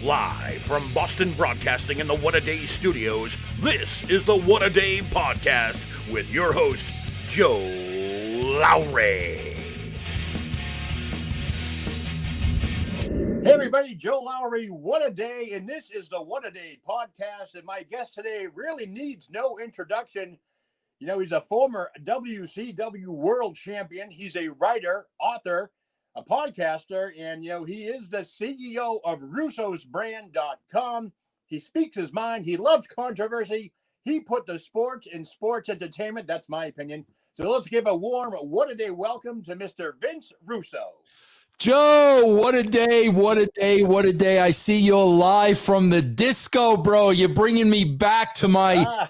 Live from Boston Broadcasting in the WhattaDay studios, this is the WhattaDay Podcast with your host, Joe Lowry. Hey everybody, Joe Lowry, WhattaDay, and this is the WhattaDay Podcast, and my guest today really needs no introduction. You know, he's a former WCW World Champion. He's a writer, author, a podcaster, and, you know, he is the CEO of Russo'sBrand.com. He speaks his mind. He loves controversy. He put the sports in sports entertainment. That's my opinion. So let's give a warm WhattaDay welcome to Mr. Vince Russo. Joe, what a day, what a day, what a day. I see you're live from the disco, bro. You're bringing me back to my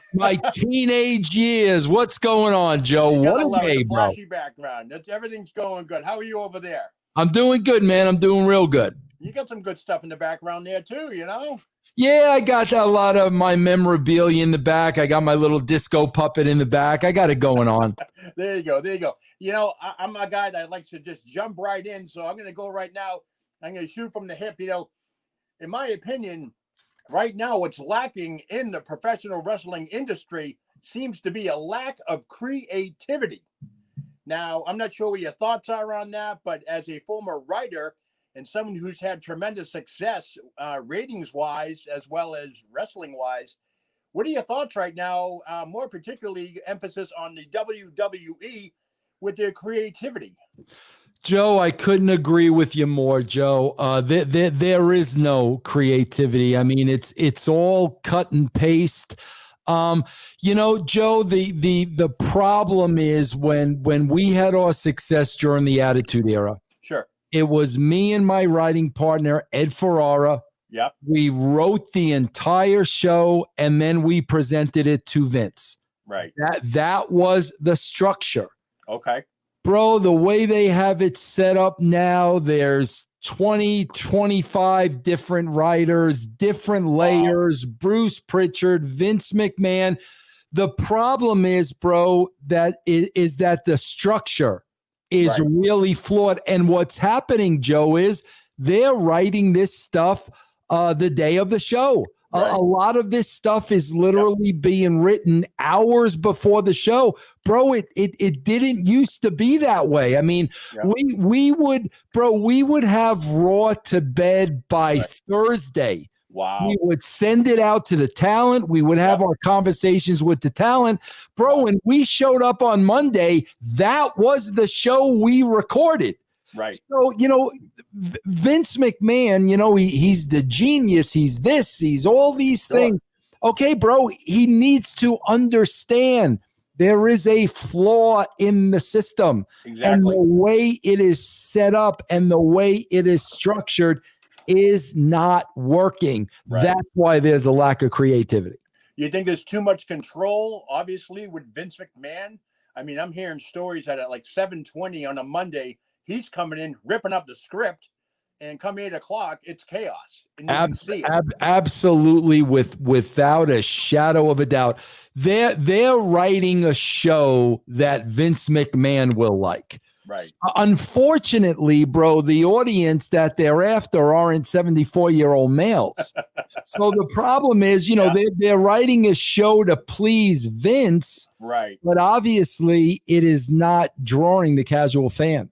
teenage years. What's going on, Joe? What a day, bro. Flashy background. Everything's going good. How are you over there? I'm doing good, man. I'm doing real good. You got some good stuff in the background there, too, you know? Yeah, I got a lot of my memorabilia in the back. I got my little disco puppet in the back. I got it going on. There you go. There you go. You know, I'm a guy that likes to just jump right in. So I'm going to go right now. I'm going to shoot from the hip. You know, in my opinion, right now, what's lacking in the professional wrestling industry seems to be a lack of creativity. Now, I'm not sure what your thoughts are on that, but as a former writer and someone who's had tremendous success ratings-wise as well as wrestling-wise, what are your thoughts right now, more particularly emphasis on the WWE with their creativity? Joe, I couldn't agree with you more, Joe. There is no creativity. I mean, it's all cut and paste. You know, Joe, the problem is when we had our success during the Attitude Era. Sure. It was me and my writing partner, Ed Ferrara. Yep. We wrote the entire show and then we presented it to Vince. Right. That was the structure. Okay. Bro, the way they have it set up now, there's 20, 25 different writers, different layers, Bruce Pritchard, Vince McMahon. The problem is, bro, that the structure is really flawed. And what's happening, Joe, is they're writing this stuff the day of the show. Right. A lot of this stuff is literally being written hours before the show. Bro, it didn't used to be that way. I mean, we would have Raw to bed by Thursday. Wow. We would send it out to the talent. We would have our conversations with the talent. Bro, when we showed up on Monday, that was the show we recorded. Right. So, you know, Vince McMahon, you know, he's the genius. He's this, he's all these things. Okay, bro, he needs to understand there is a flaw in the system. Exactly. And the way it is set up and the way it is structured is not working. Right. That's why there's a lack of creativity. You think there's too much control, obviously, with Vince McMahon? I mean, I'm hearing stories that at like 7:20 on a Monday, he's coming in, ripping up the script, and come 8 o'clock, it's chaos. And you can see it. Absolutely, without a shadow of a doubt. They're writing a show that Vince McMahon will like. Right. Unfortunately, bro, the audience that they're after aren't 74-year-old males. So the problem is, you know, they're writing a show to please Vince. Right. But obviously, it is not drawing the casual fan.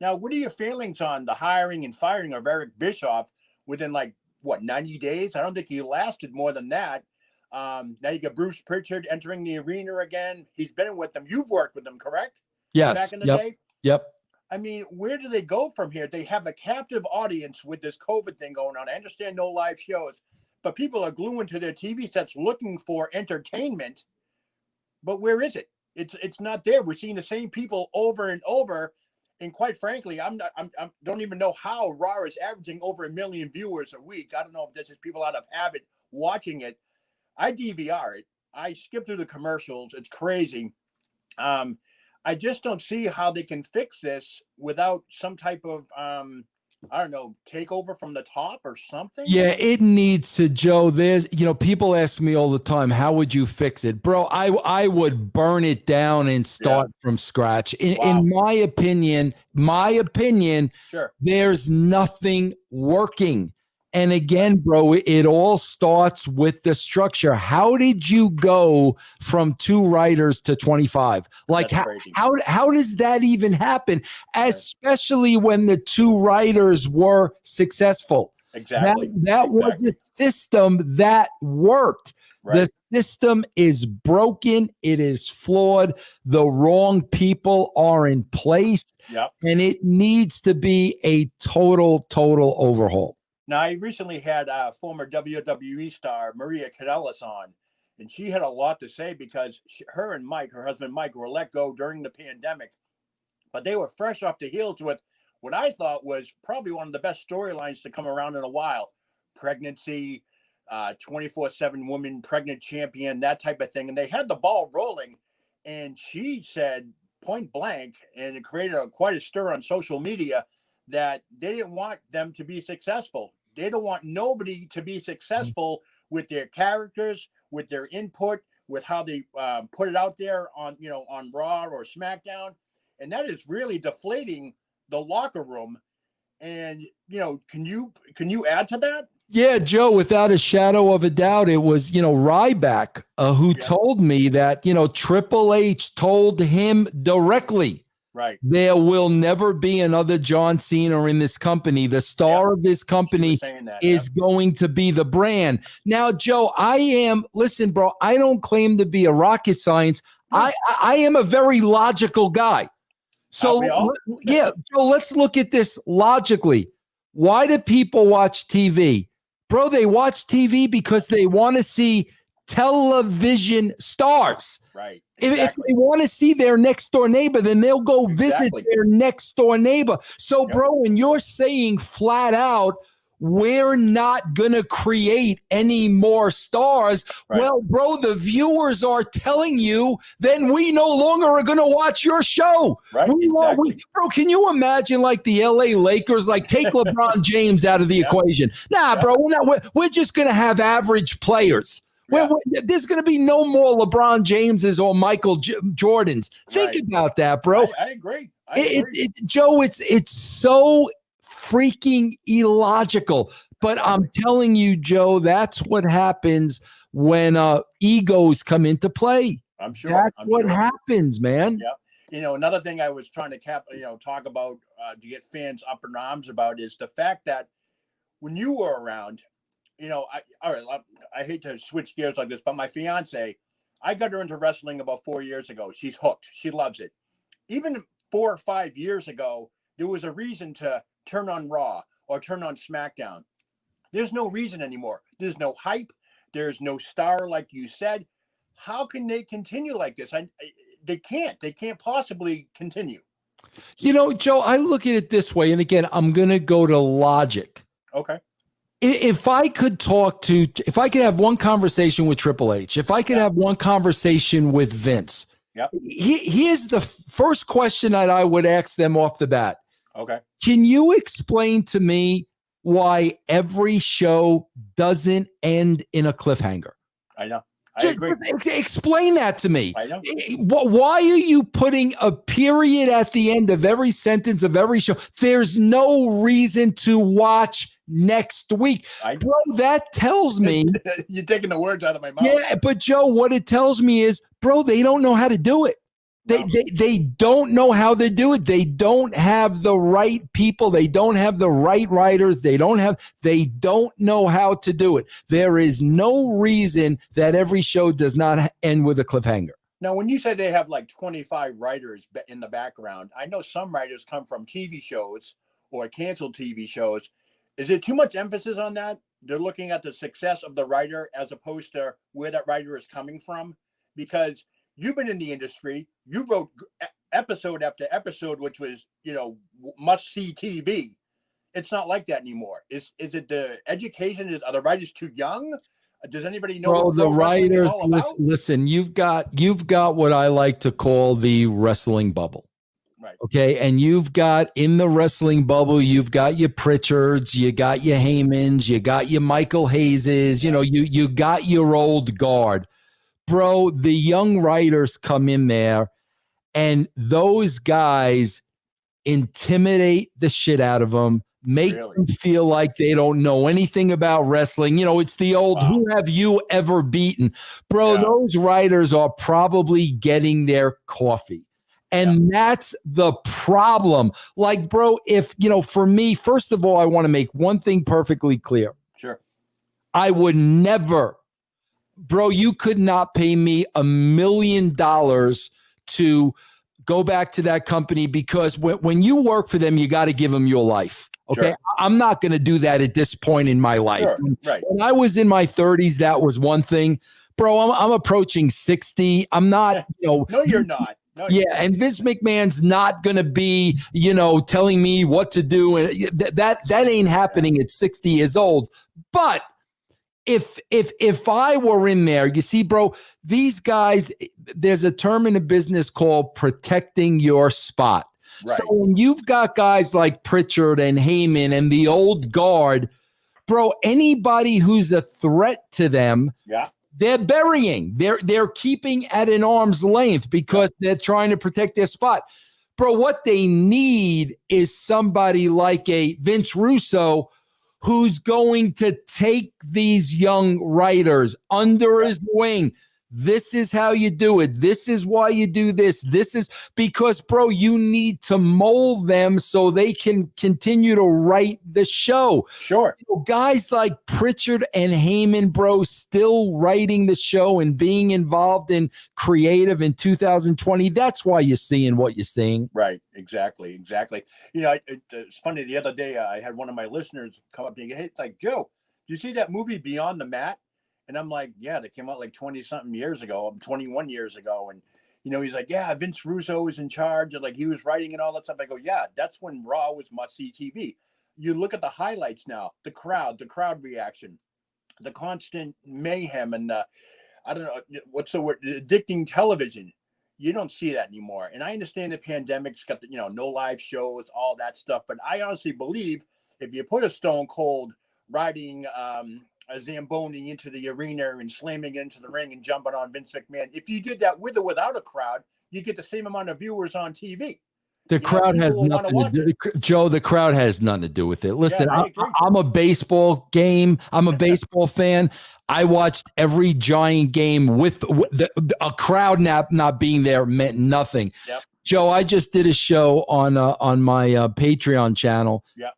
Now, what are your feelings on the hiring and firing of Eric Bischoff within 90 days? I don't think he lasted more than that. Now you got Bruce Pritchard entering the arena again. He's been with them. You've worked with them, correct? Yes. Back in the day? Yep. I mean, where do they go from here? They have a captive audience with this COVID thing going on. I understand no live shows, but people are gluing to their TV sets looking for entertainment. But where is it? It's not there. We're seeing the same people over and over. And quite frankly, I don't even know how Raw is averaging over 1 million viewers a week. I don't know if that's just people out of habit watching it. I DVR it. I skip through the commercials. It's crazy. I just don't see how they can fix this without some type of, I don't know, takeover from the top or something. Yeah, it needs to, Joe. There's, you know, people ask me all the time, how would you fix it? Bro, I would burn it down and start from scratch. In my opinion, Sure. there's nothing working. And again, bro, it all starts with the structure. How did you go from 2 writers to 25? Like how does that even happen? Especially when the 2 writers were successful. Exactly. That was a system that worked. Right. The system is broken. It is flawed. The wrong people are in place. Yep. And it needs to be a total overhaul. Now, I recently had former WWE star Maria Kanellis on, and she had a lot to say because her and Mike, her husband Mike, were let go during the pandemic, but they were fresh off the heels with what I thought was probably one of the best storylines to come around in a while. Pregnancy, 24/7 woman pregnant champion, that type of thing. And they had the ball rolling, and she said point blank, and it created quite a stir on social media, that they didn't want them to be successful. They don't want nobody to be successful with their characters, with their input, with how they put it out there on, on Raw or SmackDown. And that is really deflating the locker room. And, can you add to that? Yeah, Joe, without a shadow of a doubt, it was, Ryback who told me that, Triple H told him directly, right, there will never be another John Cena in this company. The star of this company is going to be the brand. Now, Joe, listen, bro, I don't claim to be a rocket science. I am a very logical guy. So, Joe, let's look at this logically. Why do people watch TV? Bro, they watch TV because they want to see television stars. Right. Exactly. If they want to see their next door neighbor, then they'll go visit their next door neighbor. So, bro, when you're saying flat out, we're not going to create any more stars. Right. Well, bro, the viewers are telling you, then we no longer are going to watch your show. Right. Bro, can you imagine like the LA Lakers, like take LeBron James out of the equation? Nah, bro, we're just going to have average players. Yeah. There's going to be no more LeBron Jameses or Michael Jordans. Think about that, bro. I agree. Joe, it's so freaking illogical. But I'm telling you, Joe, that's what happens when egos come into play. I'm sure. That's what happens, man. Yeah. Another thing I was trying to talk about to get fans up in arms about is the fact that when you were around, I hate to switch gears like this, but my fiance, I got her into wrestling about 4 years ago. She's hooked. She loves it. Even 4 or 5 years ago, there was a reason to turn on Raw or turn on SmackDown. There's no reason anymore. There's no hype. There's no star, like you said. How can they continue like this? They can't. They can't possibly continue. Joe, I look at it this way. And again, I'm going to go to logic. Okay. If I could have one conversation with Triple H, if I could have one conversation with Vince, here's the first question that I would ask them off the bat. Okay. Can you explain to me why every show doesn't end in a cliffhanger? I know. I agree. Explain that to me. I know. Why are you putting a period at the end of every sentence of every show? There's no reason to watch next week. Bro, that tells me you're taking the words out of my mouth. Yeah, but Joe, what it tells me is, bro, they don't know how to do it. They don't know how to do it. They don't have the right people. They don't have the right writers. They don't know how to do it. There is no reason that every show does not end with a cliffhanger. Now, when you say they have like 25 writers in the background, I know some writers come from TV shows or canceled TV shows. Is it too much emphasis on that? They're looking at the success of the writer as opposed to where that writer is coming from? Because you've been in the industry. You wrote episode after episode, which was, must-see TV. It's not like that anymore. Is it the education? Are the writers too young? Does anybody know? Bro, the writers, listen, you've got what I like to call the wrestling bubble. Right. Okay. And you've got in the wrestling bubble, you've got your Pritchards, you got your Heymans, you got your Michael Hayeses, you got your old guard. Bro, the young writers come in there and those guys intimidate the shit out of them. make them feel like they don't know anything about wrestling. You know, it's the old, who have you ever beaten? Bro, those writers are probably getting their coffee. And that's the problem. Like, bro, if, you know, for me, first of all, I want to make one thing perfectly clear. Sure. I would never, bro, you could not pay me $1 million to go back to that company, because when you work for them, you got to give them your life. Okay. Sure. I'm not going to do that at this point in my life. Sure. Right. When I was in my 30s, that was one thing. Bro, I'm approaching 60. I'm not, you know. No, you're not. No, and Vince McMahon's not going to be, you know, telling me what to do. And that ain't happening at 60 years old. But if I were in there, you see, bro, these guys, there's a term in the business called protecting your spot. Right. So when you've got guys like Pritchard and Heyman and the old guard, bro, anybody who's a threat to them, they're burying. They're keeping at an arm's length because they're trying to protect their spot. Bro, what they need is somebody like a Vince Russo who's going to take these young writers under his wing. This is how you do it. This is why you do this. This is because, bro, you need to mold them so they can continue to write the show. Sure. You know, guys like Pritchard and Heyman, bro, still writing the show and being involved in creative in 2020. That's why you're seeing what you're seeing. Right. Exactly. You know, it's funny. The other day, I had one of my listeners come up to me and hey, like, Joe, do you see that movie Beyond the Mat? And I'm like, yeah, that came out like 20-something years ago, 21 years ago. And, you know, he's like, yeah, Vince Russo was in charge. And like, he was writing and all that stuff. I go, yeah, that's when Raw was must-see TV. You look at the highlights now, the crowd reaction, the constant mayhem. And I don't know, what's the word, addicting television. You don't see that anymore. And I understand the pandemic's got, you know, no live shows, all that stuff. But I honestly believe if you put a Stone Cold riding a Zamboni into the arena and slamming into the ring and jumping on Vince McMahon, if you did that with or without a crowd, you get the same amount of viewers on TV. The crowd has nothing to do. Joe, the crowd has nothing to do with it. Listen, I'm a baseball game. I'm a baseball fan. I watched every Giant game with a crowd not being there meant nothing. Yep. Joe, I just did a show on my Patreon channel. Yep.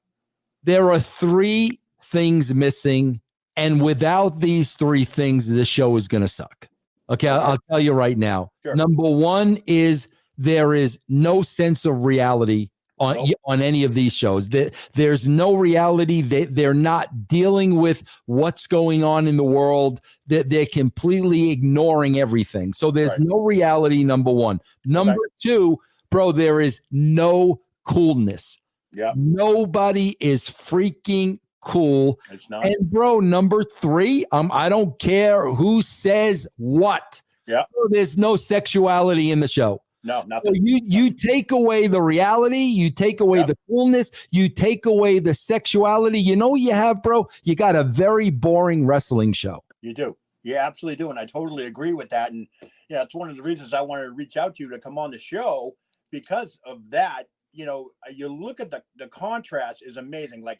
There are 3 things missing. And without these 3 things, the show is going to suck. Okay, I'll tell you right now. Sure. Number 1 is there is no sense of reality on any of these shows. There's no reality. They're not dealing with what's going on in the world. They're completely ignoring everything. So there's no reality, number 1. Number 2, bro, there is no coolness. Yeah. Nobody is freaking cool. It's not. And bro, number 3, I don't care who says what. Yeah. There's no sexuality in the show. No, nothing. So you take away the reality, you take away the coolness, you take away the sexuality. You know what you have, bro? You got a very boring wrestling show. You do. You absolutely do. And I totally agree with that. And yeah, it's one of the reasons I wanted to reach out to you to come on the show because of that. You know, you look at the contrast is amazing. Like,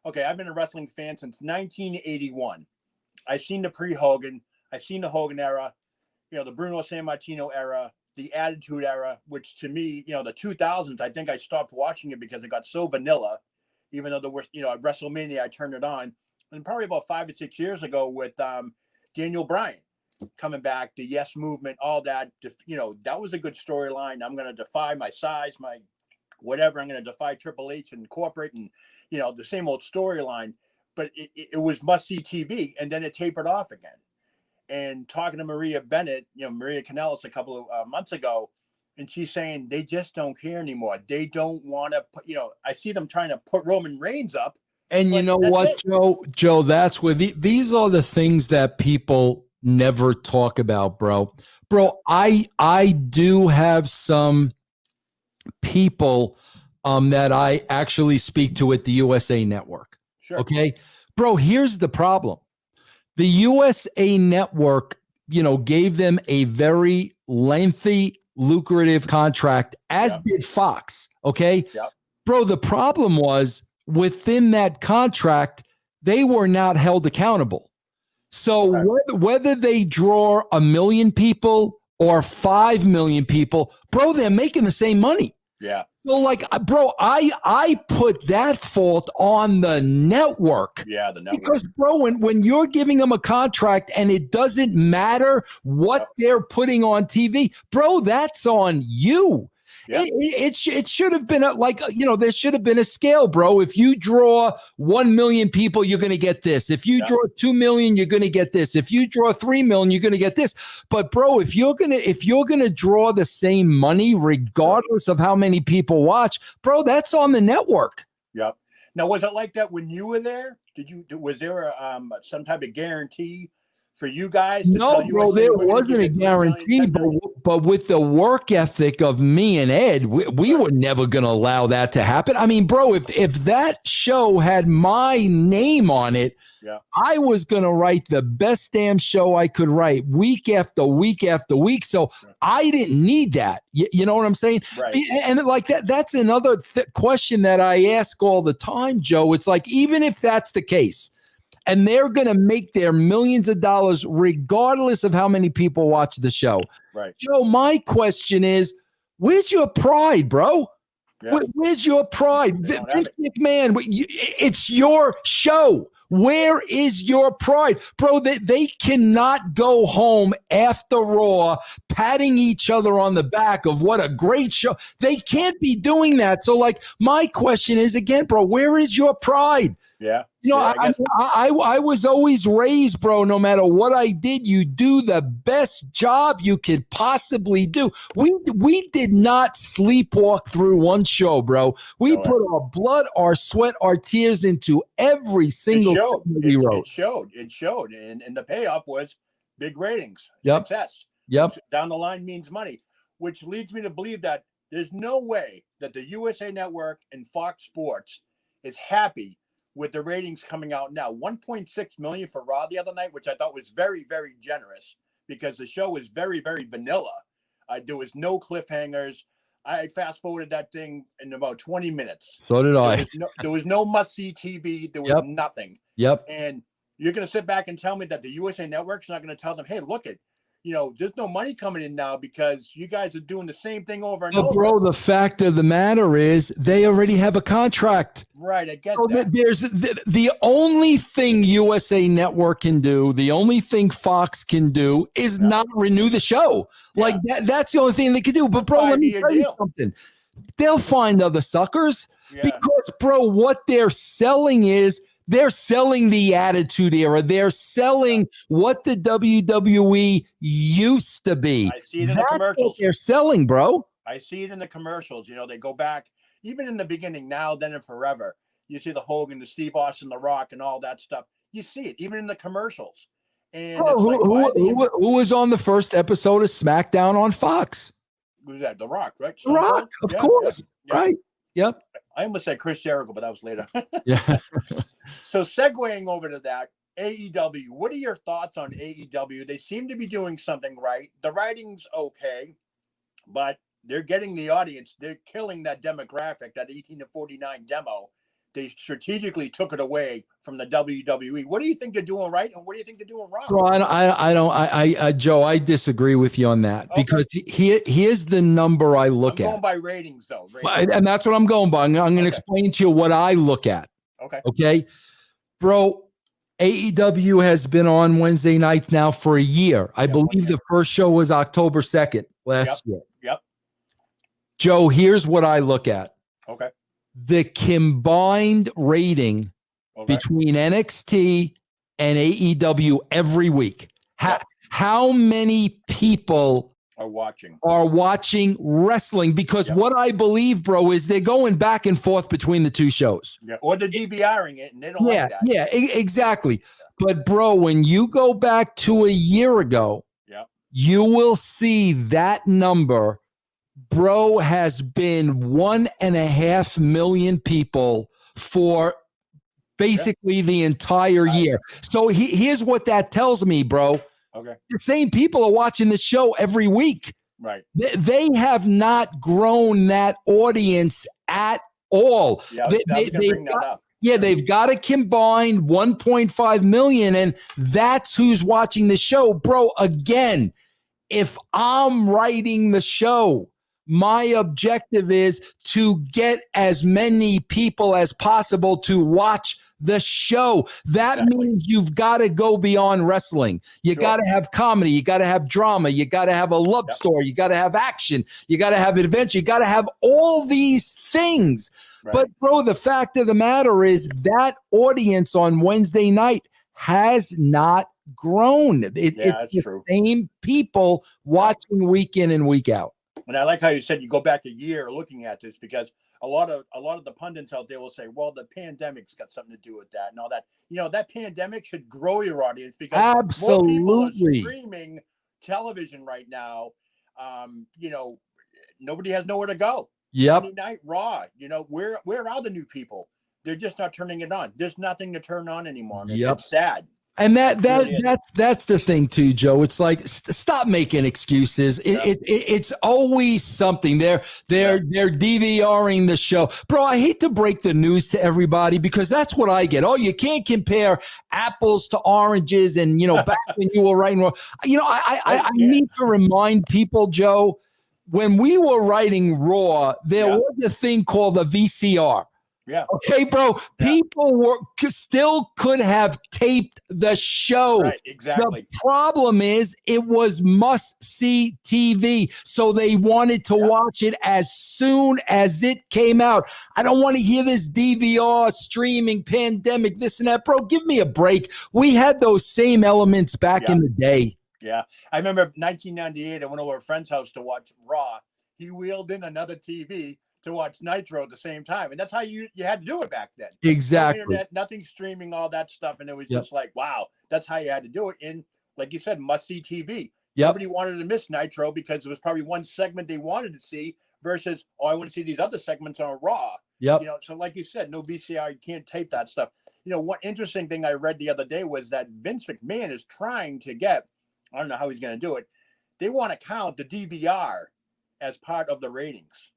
okay, I've been a wrestling fan since 1981. I've seen the pre-Hogan. I've seen the Hogan era, you know, the Bruno Sammartino era, the Attitude era, which to me, you know, the 2000s, I think I stopped watching it because it got so vanilla, even though there was, you know, at WrestleMania, I turned it on. And probably about 5 or 6 years ago with Daniel Bryan coming back, the Yes Movement, all that, you know, that was a good storyline. I'm going to defy my size, my whatever. I'm going to defy Triple H and corporate and, you know, the same old storyline, but it was must-see TV, and then it tapered off again. And talking to Maria Bennett, you know, Maria Kanellis a couple of months ago, and she's saying they just don't care anymore. They don't want to put, you know, I see them trying to put Roman Reigns up. And you know what, Joe, that's where these are the things that people never talk about, bro. Bro, I do have some people that I actually speak to at the USA Network. Sure. Okay. Bro, here's the problem. The USA Network, you know, gave them a very lengthy, lucrative contract, as did Fox. Okay. Yep. Bro, the problem was within that contract, they were not held accountable. So whether they draw 1 million people or 5 million people, bro, they're making the same money. Yeah. So like, bro, I put that fault on the network. Yeah, the network. Because, bro, when you're giving them a contract and it doesn't matter what they're putting on TV, bro, that's on you. Yep. It should have been there should have been a scale, bro. If you draw 1 million people, you're going to get this. If you draw 2 million, you're going to get this. If you draw 3 million, you're going to get this. But bro, if you're going to draw the same money, regardless of how many people watch, bro, that's on the network. Yep. Now, was it like that when you were there? Was there some type of guarantee for you guys? No, bro, there wasn't a guarantee, but with the work ethic of me and Ed, we were never going to allow that to happen. I mean, bro, if that show had my name on it, I was going to write the best damn show I could write week after week after week. So I didn't need that. You know what I'm saying? Right. And like that's another question that I ask all the time, Joe. It's like, even if that's the case, and they're going to make their millions of dollars regardless of how many people watch the show. Right. Joe, my question is, where's your pride, bro? Yeah. Where's your pride? Vince McMahon, it's your show. Where is your pride? Bro, they cannot go home after Raw patting each other on the back of what a great show. They can't be doing that. So, like, my question is, again, bro, where is your pride? Yeah. You know, I was always raised, bro, no matter what I did, you do the best job you could possibly do. We did not sleepwalk through one show, bro. We put our blood, our sweat, our tears into every single thing we wrote. It showed. And the payoff was big ratings, success. Down the line means money, which leads me to believe that there's no way that the USA Network and Fox Sports is happy with the ratings coming out now. 1.6 million for Raw the other night, which I thought was very, very generous because the show was very, very vanilla. There was no cliffhangers. I fast forwarded that thing in about 20 minutes. So did I. There was no must-see TV. There was nothing. Yep. And you're going to sit back and tell me that the USA Network's not going to tell them, hey, look it. There's no money coming in now because you guys are doing the same thing over and over. Bro, the fact of the matter is they already have a contract. Right, I get that. There's the only thing USA Network can do, the only thing Fox can do is not renew the show. Like that's the only thing they can do. But bro, let me tell you something. They'll find other suckers because, bro, what they're selling is they're selling the Attitude Era. They're selling what the WWE used to be. I see it in the commercials. What they're selling, bro. I see it in the commercials. They go back, even in the beginning, now, then, and forever. You see the Hogan, the Steve Austin, the Rock, and all that stuff. You see it, even in the commercials. And who was on the first episode of SmackDown on Fox? Who's that? The Rock, right? The Rock, of course. Yeah. Right. Yep. I almost said Chris Jericho, but that was later. Yeah. So segueing over to that, AEW, what are your thoughts on AEW? They seem to be doing something right. The writing's okay, but they're getting the audience. They're killing that demographic, that 18 to 49 demo. They strategically took it away from the WWE. What do you think they're doing right, and what do you think they're doing wrong? Bro, Joe, I disagree with you on that because here's the number I look at. I'm going by ratings, though. And that's what I'm going by. I'm going to explain to you what I look at. Okay. Bro, AEW has been on Wednesday nights now for a year. I believe the first show was October 2nd last year. Yep. Joe, here's what I look at. Okay. The combined rating between NXT and AEW every week. How many people are watching wrestling? Because what I believe, bro, is they're going back and forth between the two shows. Yeah. Or they're DVRing it, and they don't like that. Yeah, exactly. But, bro, when you go back to a year ago, you will see that number. Bro, has been 1.5 million people for basically the entire year. So here's what that tells me, bro. Okay. The same people are watching the show every week. Right. They have not grown that audience at All. Yeah, I was going to bring that up. Yeah, they've got to combine 1.5 million, and that's who's watching the show. Bro, again, if I'm writing the show, my objective is to get as many people as possible to watch the show. That means you've got to go beyond wrestling. You got to have comedy. You got to have drama. You got to have a love story. You got to have action. You got to have adventure. You got to have all these things. Right. But, bro, the fact of the matter is that audience on Wednesday night has not grown. It's the same people watching week in and week out. And I like how you said you go back a year looking at this, because a lot of the pundits out there will say, well, the pandemic's got something to do with that and all that. You know, that pandemic should grow your audience, because more people are streaming television right now. You know, nobody has nowhere to go. Yep. Monday Night Raw, you know, where are the new people? They're just not turning it on. There's nothing to turn on anymore. It's sad. And that's the thing too, Joe. It's like stop making excuses. It's always something. They're DVRing the show, bro. I hate to break the news to everybody, because that's what I get. Oh, you can't compare apples to oranges, and you know back when you were writing, you know, I need to remind people, Joe, when we were writing Raw, there was a thing called a VCR. Yeah. Okay, bro. People still could have taped the show. Right, exactly. The problem is it was must-see TV, so they wanted to watch it as soon as it came out. I don't want to hear this DVR, streaming, pandemic, this and that. Bro, give me a break. We had those same elements back in the day. Yeah. I remember 1998, I went over a friend's house to watch Raw. He wheeled in another TV to watch Nitro at the same time. And that's how you had to do it back then. Exactly. No internet, nothing streaming, all that stuff. And it was just like, wow, that's how you had to do it. And like you said, must-see TV. Nobody wanted to miss Nitro, because it was probably one segment they wanted to see versus, oh, I want to see these other segments on Raw. Yep. You know, so like you said, no VCR, you can't tape that stuff. You know, one interesting thing I read the other day was that Vince McMahon is trying to get, I don't know how he's going to do it, they want to count the DVR as part of the ratings.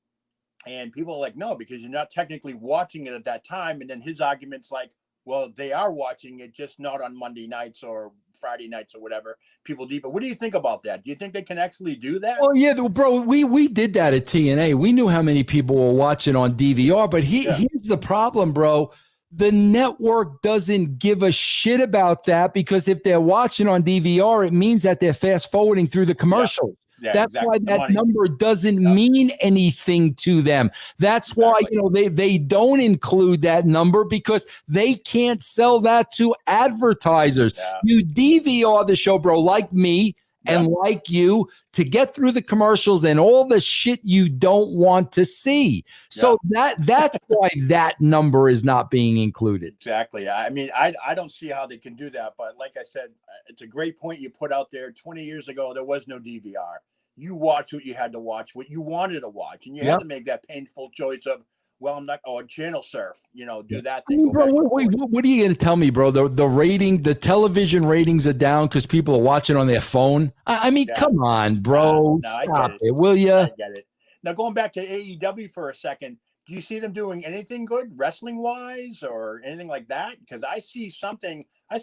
And people are like, no, because you're not technically watching it at that time. And then his argument's like, well, they are watching it, just not on Monday nights or Friday nights or whatever. People do. But what do you think about that? Do you think they can actually do that? Well, yeah, bro, we did that at TNA. We knew how many people were watching on DVR. But here's the problem, bro. The network doesn't give a shit about that, because if they're watching on DVR, it means that they're fast forwarding through the commercials. Yeah, that's why that number doesn't mean anything to them. That's why, you know, they don't include that number, because they can't sell that to advertisers. Yeah. You DVR the show, bro, like me and like you, to get through the commercials and all the shit you don't want to see. So that's why that number is not being included. Exactly. I mean, I don't see how they can do that. But like I said, it's a great point you put out there. 20 years ago, there was no DVR. You watched what you had to watch, what you wanted to watch, and you had to make that painful choice of, well, I'm not, channel surf, you know, do that thing. Bro, what are you going to tell me, bro? The rating, the television ratings are down because people are watching on their phone. I mean, come on, bro. Stop it, will you? I get it. Now, going back to AEW for a second, do you see them doing anything good wrestling-wise or anything like that? Because I see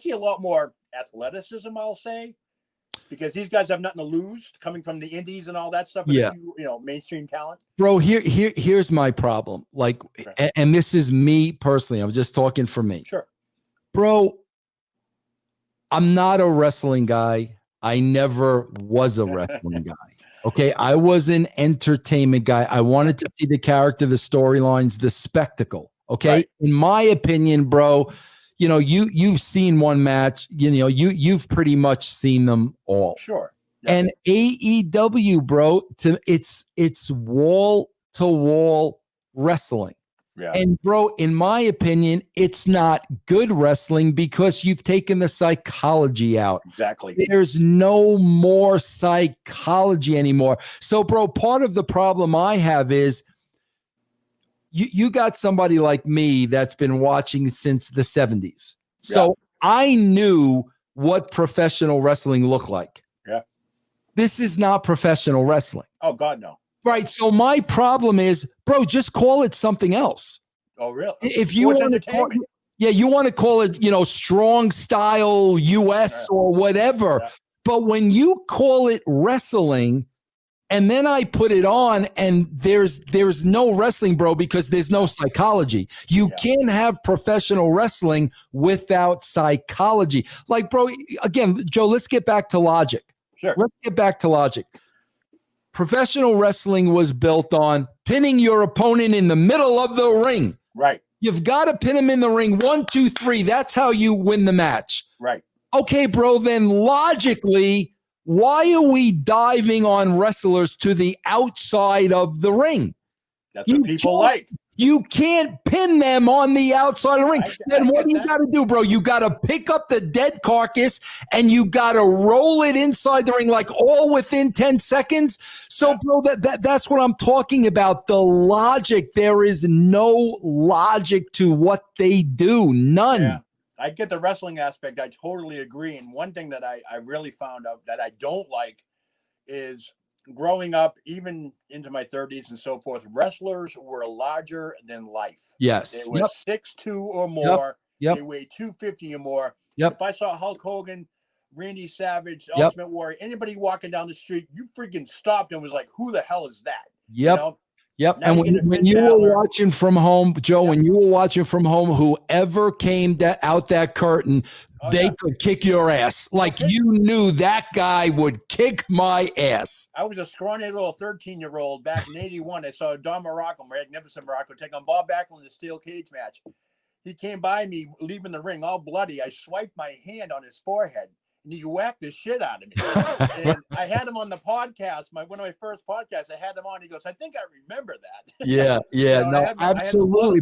a lot more athleticism, I'll say. Because these guys have nothing to lose, coming from the indies and all that stuff. You know, mainstream talent. Bro, here's my problem. Like, and this is me personally. I'm just talking for me. Sure. Bro, I'm not a wrestling guy. I never was a wrestling guy. Okay, I was an entertainment guy. I wanted to see the character, the storylines, the spectacle. Okay, right. In my opinion, bro. You know, you've seen one match, you know, you've pretty much seen them all. Sure. Yep. And AEW, bro, it's wall to wall wrestling. Yeah. And bro, in my opinion, it's not good wrestling because you've taken the psychology out. Exactly. There's no more psychology anymore. So, bro, part of the problem I have is you got somebody like me that's been watching since the 70s. So I knew what professional wrestling looked like. Yeah. This is not professional wrestling. Oh, God, no. Right. So my problem is, bro, just call it something else. Oh, really? If you want to call it, you want to call it, strong style US or whatever. Yeah. But when you call it wrestling, and then I put it on, and there's no wrestling, bro, because there's no psychology. You can't have professional wrestling without psychology. Like, bro, again, Joe, let's get back to logic. Sure. Let's get back to logic. Professional wrestling was built on pinning your opponent in the middle of the ring. Right. You've got to pin him in the ring. 1, 2, 3. That's how you win the match. Right. Okay, bro, then logically, why are we diving on wrestlers to the outside of the ring? That's what people like. You can't pin them on the outside of the ring. Then what do you got to do, bro? You got to pick up the dead carcass and you got to roll it inside the ring, like all within 10 seconds. So, bro, that's what I'm talking about. The logic. There is no logic to what they do. None. Yeah. I get the wrestling aspect. I totally agree. And one thing that I really found out that I don't like is growing up, even into my 30s and so forth, wrestlers were larger than life. Yes. They were 6'2" or more. Yep. They weighed 250 or more. Yep. If I saw Hulk Hogan, Randy Savage, Ultimate Warrior, anybody walking down the street, you freaking stopped and was like, who the hell is that? Yep. Yep. And when you were watching from home, Joe, when you were watching from home, whoever came out that curtain, they could kick your ass. Like you knew that guy would kick my ass. I was a scrawny little 13-year-old back in 81. I saw Don Morocco, magnificent Morocco, take on Bob Backlund in a steel cage match. He came by me, leaving the ring all bloody. I swiped my hand on his forehead. And he whacked the shit out of me. And I had him on the podcast, one of my first podcasts. I had him on. He goes, I think I remember that. Yeah, absolutely.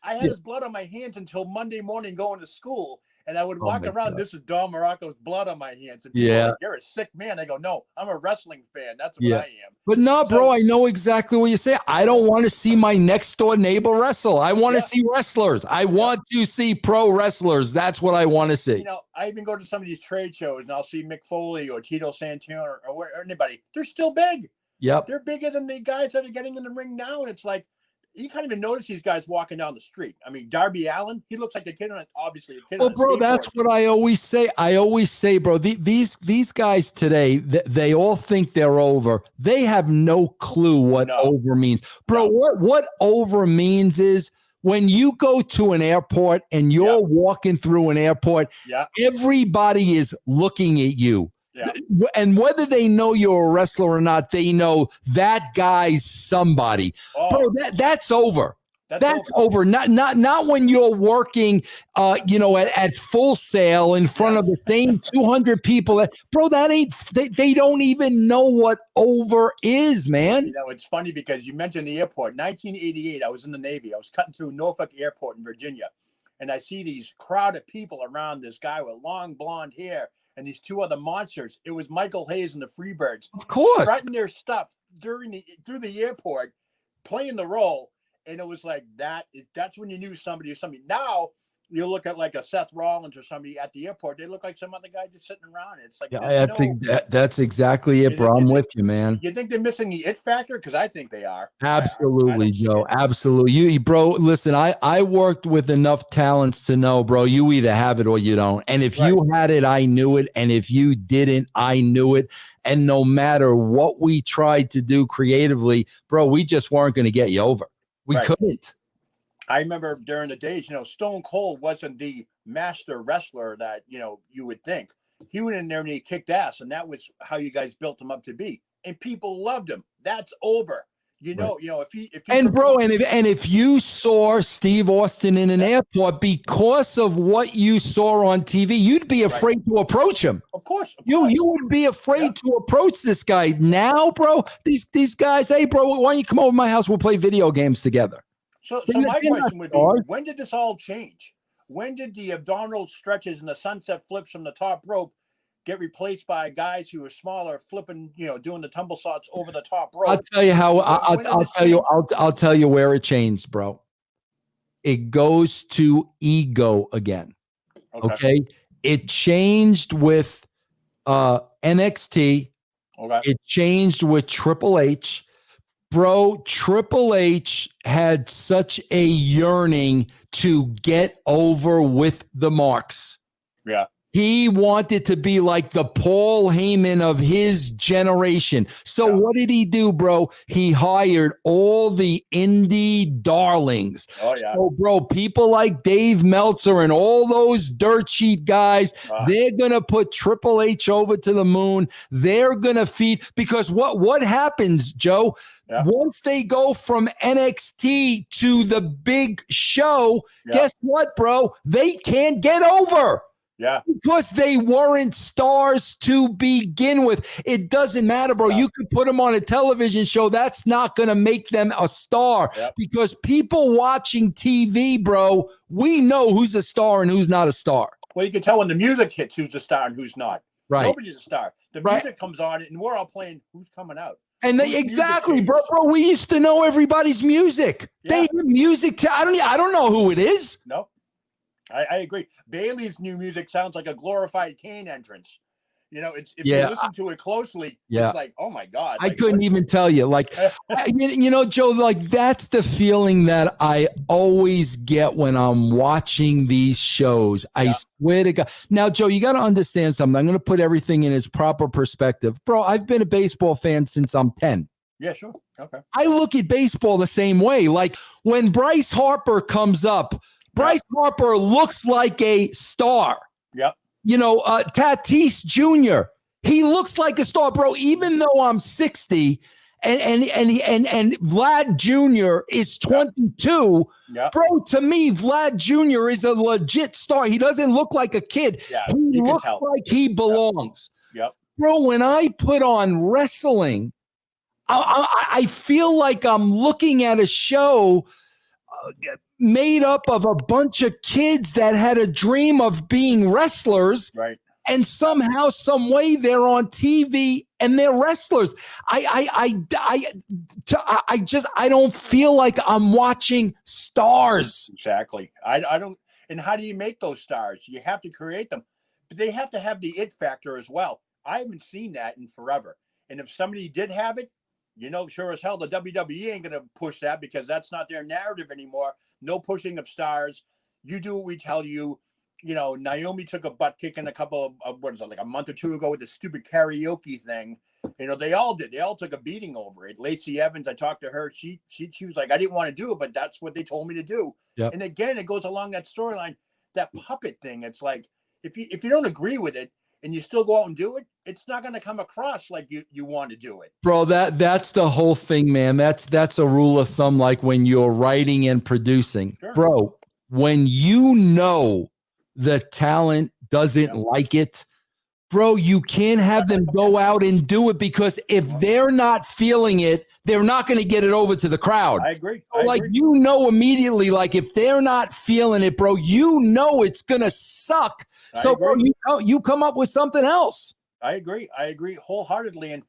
I had his blood on my hands until Monday morning going to school. And I would walk around. God. This is Don Morocco's blood on my hands. And people are like, you're a sick man. I go, no, I'm a wrestling fan. That's what I am. But no, bro, I know exactly what you say. I don't want to see my next door neighbor wrestle. I want to see wrestlers. I want to see pro wrestlers. That's what I want to see. I even go to some of these trade shows and I'll see Mick Foley or Tito Santana or anybody. They're still big. Yep. They're bigger than the guys that are getting in the ring now. And it's like, you can't even notice these guys walking down the street. I mean, Darby Allin, he looks like a kid obviously a kid. Well, bro, that's what I always say. Bro, these guys today, they all think they're over. They have no clue what over means. Bro, what over means is when you go to an airport and you're walking through an airport, everybody is looking at you. Yeah. And whether they know you're a wrestler or not, they know that guy's somebody. Bro, that's over. That's over. Not when you're working, at Full Sail in front of the same 200 people. Bro, that ain't. They don't even know what over is, man. It's funny because you mentioned the airport. 1988, I was in the Navy. I was cutting through Norfolk Airport in Virginia, and I see these crowd of people around this guy with long blonde hair. And these two other monsters. It was Michael Hayes and the Freebirds. Of course. Strutting their stuff through the airport, playing the role. And it was like that's when you knew somebody was somebody. Now you look at like a Seth Rollins or somebody at the airport, they look like some other guy just sitting around. It's like that's exactly it, bro. I'm with you, man. You think they're missing the it factor? Because I think they are. Absolutely, Joe. Absolutely. You, bro, listen, I worked with enough talents to know, bro, you either have it or you don't. And if you had it, I knew it. And if you didn't, I knew it. And no matter what we tried to do creatively, bro, we just weren't going to get you over. We couldn't. I remember during the days, Stone Cold wasn't the master wrestler that, you would think. He went in there and he kicked ass, and that was how you guys built him up to be. And people loved him. That's over. If you saw Steve Austin in an airport because of what you saw on TV, you'd be afraid to approach him. Of course. You would be afraid to approach this guy. Now, bro, these guys, hey, bro, why don't you come over to my house? We'll play video games together. So my question would be, when did this all change? When did the abdominal stretches and the sunset flips from the top rope get replaced by guys who are smaller, flipping, doing the tumble salts over the top rope? I'll tell you how. I'll tell you where it changed, bro. It goes to ego again. Okay. It changed with NXT. Okay. It changed with Triple H. Bro, Triple H had such a yearning to get over with the marks. Yeah. He wanted to be like the Paul Heyman of his generation. So what did he do, bro? He hired all the indie darlings. Oh, yeah. So, bro, people like Dave Meltzer and all those dirt sheet guys, they're going to put Triple H over to the moon. They're going to feed, because what happens, Joe? Yeah. Once they go from NXT to the big show, guess what, bro? They can't get over. Yeah. Because they weren't stars to begin with. It doesn't matter, bro. You could put them on a television show. That's not going to make them a star because people watching TV, bro, we know who's a star and who's not a star. Well, you can tell when the music hits who's a star and who's not. Right. Nobody's a star. The music comes on and we're all playing who's coming out. And they, exactly, bro. We used to know everybody's music. Yeah. They have music. I don't know who it is. No. I agree. Bailey's new music sounds like a glorified Kane entrance. You know, if you listen to it closely, it's like, oh my God. I couldn't even tell you. Like, you know, Joe, like that's the feeling that I always get when I'm watching these shows. I swear to God. Now, Joe, you got to understand something. I'm going to put everything in its proper perspective. Bro, I've been a baseball fan since I'm 10. Yeah, sure. Okay. I look at baseball the same way. Like when Bryce Harper comes up, Bryce Harper looks like a star. Yep. You know, Tatis Jr., he looks like a star, bro. Even though I'm 60 and Vlad Jr. is 22, bro, to me, Vlad Jr. is a legit star. He doesn't look like a kid. Yeah, he looks like he belongs. Yep. Bro, when I put on wrestling, I feel like I'm looking at a show made up of a bunch of kids that had a dream of being wrestlers, right? And somehow, some way, they're on TV and they're wrestlers. I don't feel like I'm watching stars. Exactly. I don't. And how do you make those stars? You have to create them, but they have to have the it factor as well. I haven't seen that in forever. And if somebody did have it, you know, sure as hell, the WWE ain't going to push that because that's not their narrative anymore. No pushing of stars. You do what we tell you. You know, Naomi took a butt kick in a couple of what is it, like a month or two ago with the stupid karaoke thing. You know, they all did. They all took a beating over it. Lacey Evans, I talked to her. She was like, I didn't want to do it, but that's what they told me to do. Yep. And again, it goes along that storyline, that puppet thing. It's like, if you don't agree with it, and you still go out and do it, it's not going to come across like you want to do it. Bro, that's the whole thing, man. That's a rule of thumb, like when you're writing and producing. Sure. Bro, when you know the talent doesn't like it, bro, you can't have them go out and do it because if they're not feeling it, they're not going to get it over to the crowd. I agree. You know immediately, like if they're not feeling it, bro, you know it's going to suck. So bro, you come up with something else. I agree wholeheartedly. And,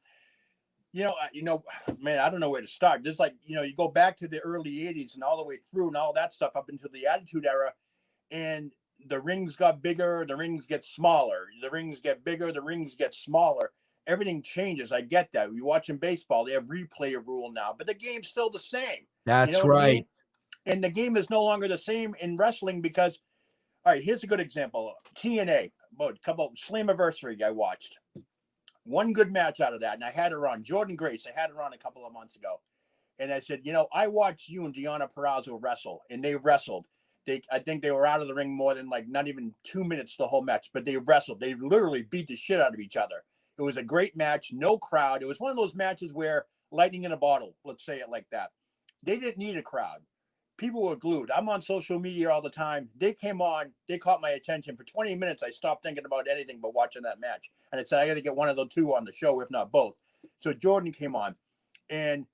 you know, man, I don't know where to start. There's like, you know, you go back to the early 80s and all the way through and all that stuff up into the Attitude Era. And the rings got bigger, the rings get smaller. The rings get bigger, the rings get smaller. Everything changes. I get that. You watching baseball, they have replay rule now, but the game's still the same. That's right. I mean? And the game is no longer the same in wrestling because, all right, here's a good example. TNA, about a couple Slammiversary I watched. One good match out of that, and I had her on. Jordan Grace, I had her on a couple of months ago. And I said, you know, I watched you and Deonna Purrazzo wrestle, and they wrestled. I think they were out of the ring more than like not even 2 minutes the whole match, but they wrestled. They literally beat the shit out of each other. It was a great match, no crowd. It was one of those matches where lightning in a bottle, let's say it like that. They didn't need a crowd. People were glued. I'm on social media all the time. They came on. They caught my attention. For 20 minutes, I stopped thinking about anything but watching that match. And I said, I got to get one of the two on the show, if not both. So Jordan came on. And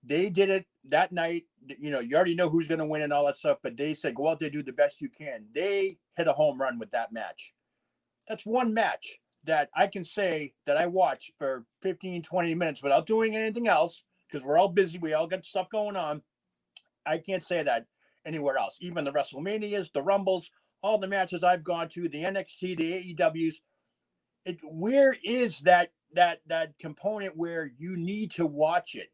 they did it that night. You know, you already know who's going to win and all that stuff. But they said, go out there, do the best you can. They hit a home run with that match. That's one match that I can say that I watched for 15, 20 minutes without doing anything else because we're all busy. We all got stuff going on. I can't say that anywhere else. Even the WrestleManias, the Rumbles, all the matches I've gone to, the NXT, the AEWs. Where is that component where you need to watch it?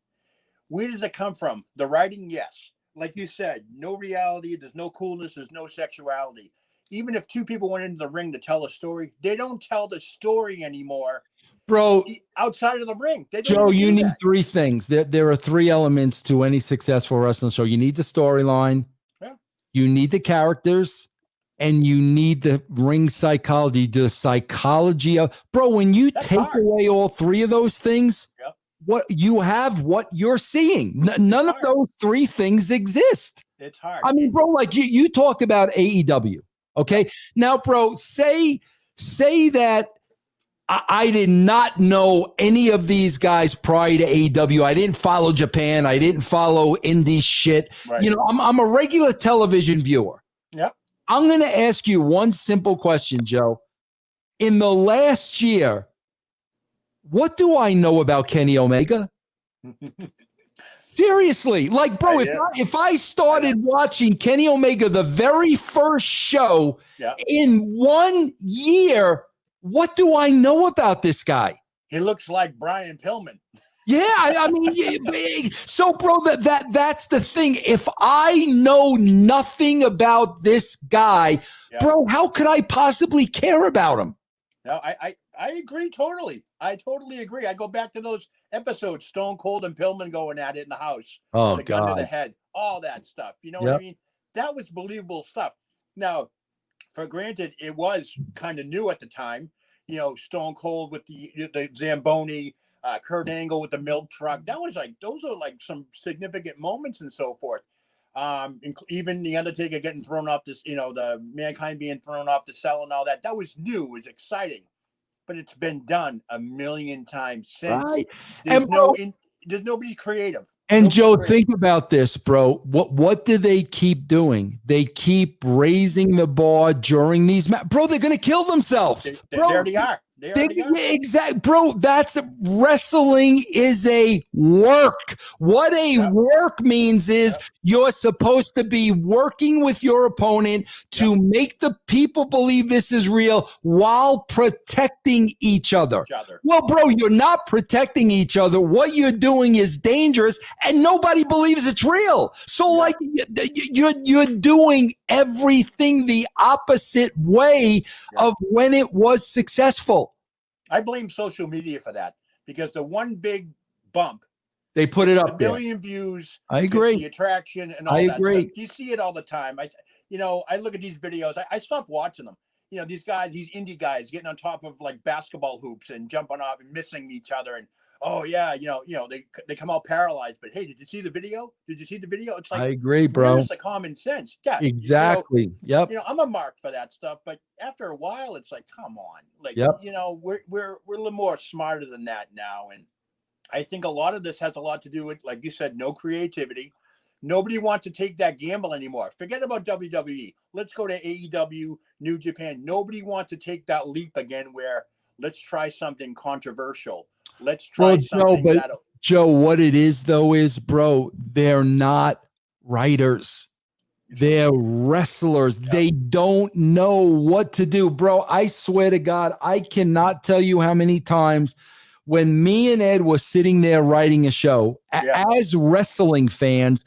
Where does it come from? The writing, yes. Like you said, no reality, there's no coolness, there's no sexuality. Even if two people went into the ring to tell a story, they don't tell the story anymore. Bro, outside of the ring. Joe, you need three things. There are three elements to any successful wrestling show. You need the storyline, you need the characters, and you need the ring psychology, the psychology of, bro, when you take away all three of those things, what you have, what you're seeing. None of those three things exist. It's hard. I mean, bro, like you talk about AEW. Okay. Now, bro, say that I did not know any of these guys prior to AEW. I didn't follow Japan. I didn't follow indie shit. Right. You know, I'm a regular television viewer. Yep. I'm going to ask you one simple question, Joe. In the last year, what do I know about Kenny Omega? Seriously, like, bro, if I started watching Kenny Omega, the very first show in 1 year, what do I know about this guy? He looks like Brian Pillman. Yeah, I mean, so, bro, that's the thing. If I know nothing about this guy, bro, how could I possibly care about him? No, I agree totally. I totally agree. I go back to those episodes, Stone Cold and Pillman going at it in the house. Oh, the gun to the head, all that stuff. You know what I mean? That was believable stuff. Now, for granted, it was kind of new at the time. You know, Stone Cold with the Zamboni, Kurt Angle with the milk truck. That was like, those are like some significant moments and so forth. Even the Undertaker getting thrown off this, you know, the Mankind being thrown off the cell and all that. That was new. It was exciting. But it's been done a million times since. Right. There's there's nobody creative. And Joe, think about this, bro. What do they keep doing? They keep raising the bar during these bro, they're gonna kill themselves. They already are. Exactly, bro. That's wrestling is a work. What a work means is you're supposed to be working with your opponent to make the people believe this is real while protecting each other. Well, bro, you're not protecting each other. What you're doing is dangerous, and nobody believes it's real. So, like, you're doing everything the opposite way of when it was successful. I blame social media for that, because the one big bump, they put it up there. 1 million views. I agree. The attraction and all that stuff. You see it all the time. I look at these videos. I stopped watching them. You know, these guys, these indie guys getting on top of like basketball hoops and jumping off and missing each other. And they come out paralyzed. But hey, did you see the video? Did you see the video? It's like, I agree, bro. It's a common sense. Yeah, exactly. You know, I'm a mark for that stuff. But after a while, it's like, come on, like, you know, we're a little more smarter than that now. And I think a lot of this has a lot to do with, like you said, no creativity. Nobody wants to take that gamble anymore. Forget about WWE. Let's go to AEW, New Japan. Nobody wants to take that leap again where let's try something controversial. Let's try something Joe, what it is, though, is, bro, they're not writers. They're wrestlers. They don't know what to do. Bro, I swear to God, I cannot tell you how many times when me and Ed were sitting there writing a show as wrestling fans,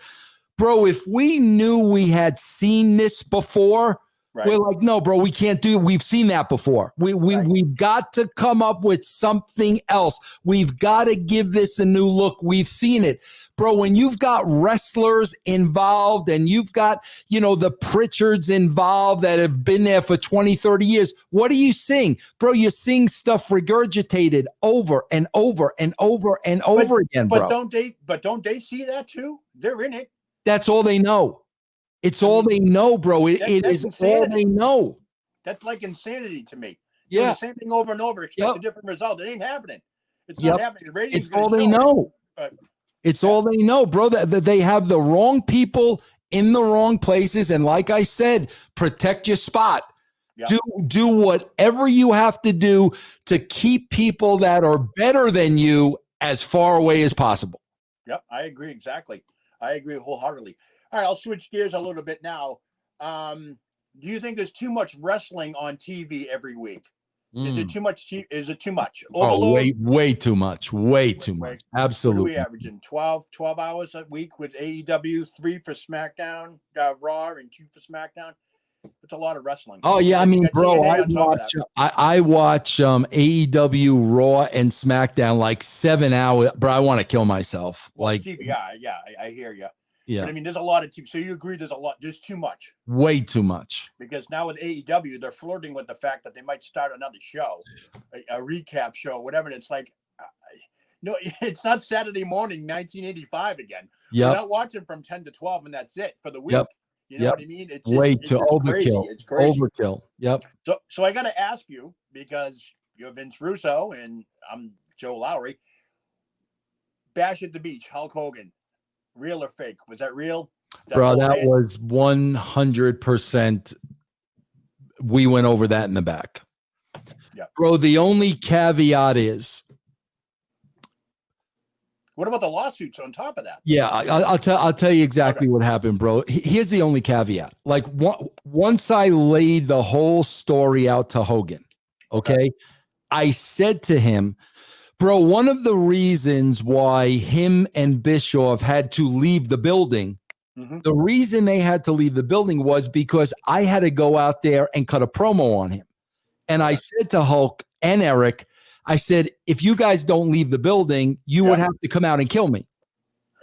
bro, if we knew we had seen this before, we're like, no, bro, we can't do it. We've seen that before. We've got to come up with something else. We've got to give this a new look. We've seen it. Bro, when you've got wrestlers involved and you've got, you know, the Pritchards involved that have been there for 20, 30 years, what are you seeing? Bro, you're seeing stuff regurgitated over and over and over and over again, bro. But don't they see that too? They're in it. That's all they know. It's all they know, bro. It is all they know. That's like insanity to me. Yeah. The same thing over and over, expect a different result. It ain't happening. It's not happening. It's all they know. It's all they know, bro. That they have the wrong people in the wrong places. And like I said, protect your spot. Yep. Do whatever you have to do to keep people that are better than you as far away as possible. Yep, I agree exactly. I agree wholeheartedly. All right, I'll switch gears a little bit now. Do you think there's too much wrestling on TV every week? Is it too much? Is it too much? Overload? Way too much. Way too much. Absolutely. What are we averaging? 12 hours a week with AEW, 3 for SmackDown, Raw, and 2 for SmackDown. It's a lot of wrestling. Oh yeah, I mean, bro, I watch AEW, Raw, and SmackDown like 7 hours. Bro, I want to kill myself. Like, yeah, I hear you. Yeah, but I mean, there's a lot of TV. So you agree there's too much. Way too much. Because now with AEW, they're flirting with the fact that they might start another show, a recap show, whatever. And it's like, no, it's not Saturday morning, 1985 again. Yeah, you're not watching from 10 to 12, and that's it for the week. Yep. You know what I mean? It's way too overkill. Crazy. It's crazy. Overkill. Yep. So I got to ask you, because you're Vince Russo and I'm Joe Lowry. Bash at the Beach, Hulk Hogan. Real or fake? Was that real? Bro, that was 100%. We went over that in the back. Yeah. Bro, the only caveat is. What about the lawsuits on top of that? Yeah, I'll tell you exactly what happened, bro. Here's the only caveat. Like once I laid the whole story out to Hogan, okay, I said to him, bro, one of the reasons why him and Bischoff had to leave the building, the reason they had to leave the building was because I had to go out there and cut a promo on him. And I said to Hulk and Eric, I said, if you guys don't leave the building, you would have to come out and kill me.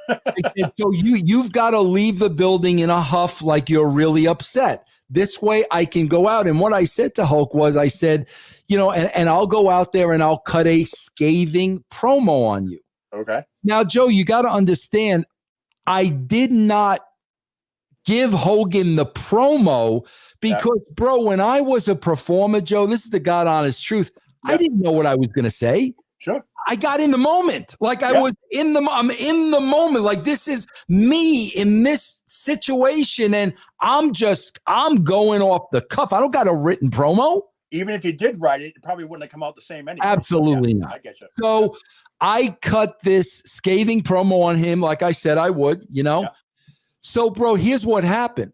I said, so you've got to leave the building in a huff like you're really upset. This way I can go out. And what I said to Hulk was, I said, you know, and I'll go out there and I'll cut a scathing promo on you. Okay. Now, Joe, you got to understand, I did not give Hogan the promo because, bro, when I was a performer, Joe, this is the God honest truth. I didn't know what I was going to say. Sure. I got in the moment. Like I'm in the moment. Like this is me in this situation. And I'm going off the cuff. I don't got a written promo. Even if you did write it, it probably wouldn't have come out the same anyway. Absolutely not. I get you. So I cut this scathing promo on him. Like I said, I would, you know? Yeah. So bro, here's what happened.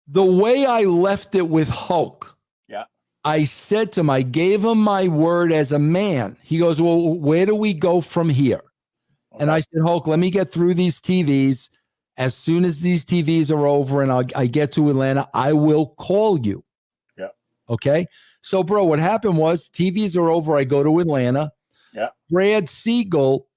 The way I left it with Hulk, I said to him, I gave him my word as a man. He goes, well, where do we go from here? Okay. And I said, Hulk, let me get through these TVs. As soon as these TVs are over and I get to Atlanta, I will call you. Yeah. Okay. So, bro, what happened was TVs are over. I go to Atlanta. Yeah. Brad Siegel,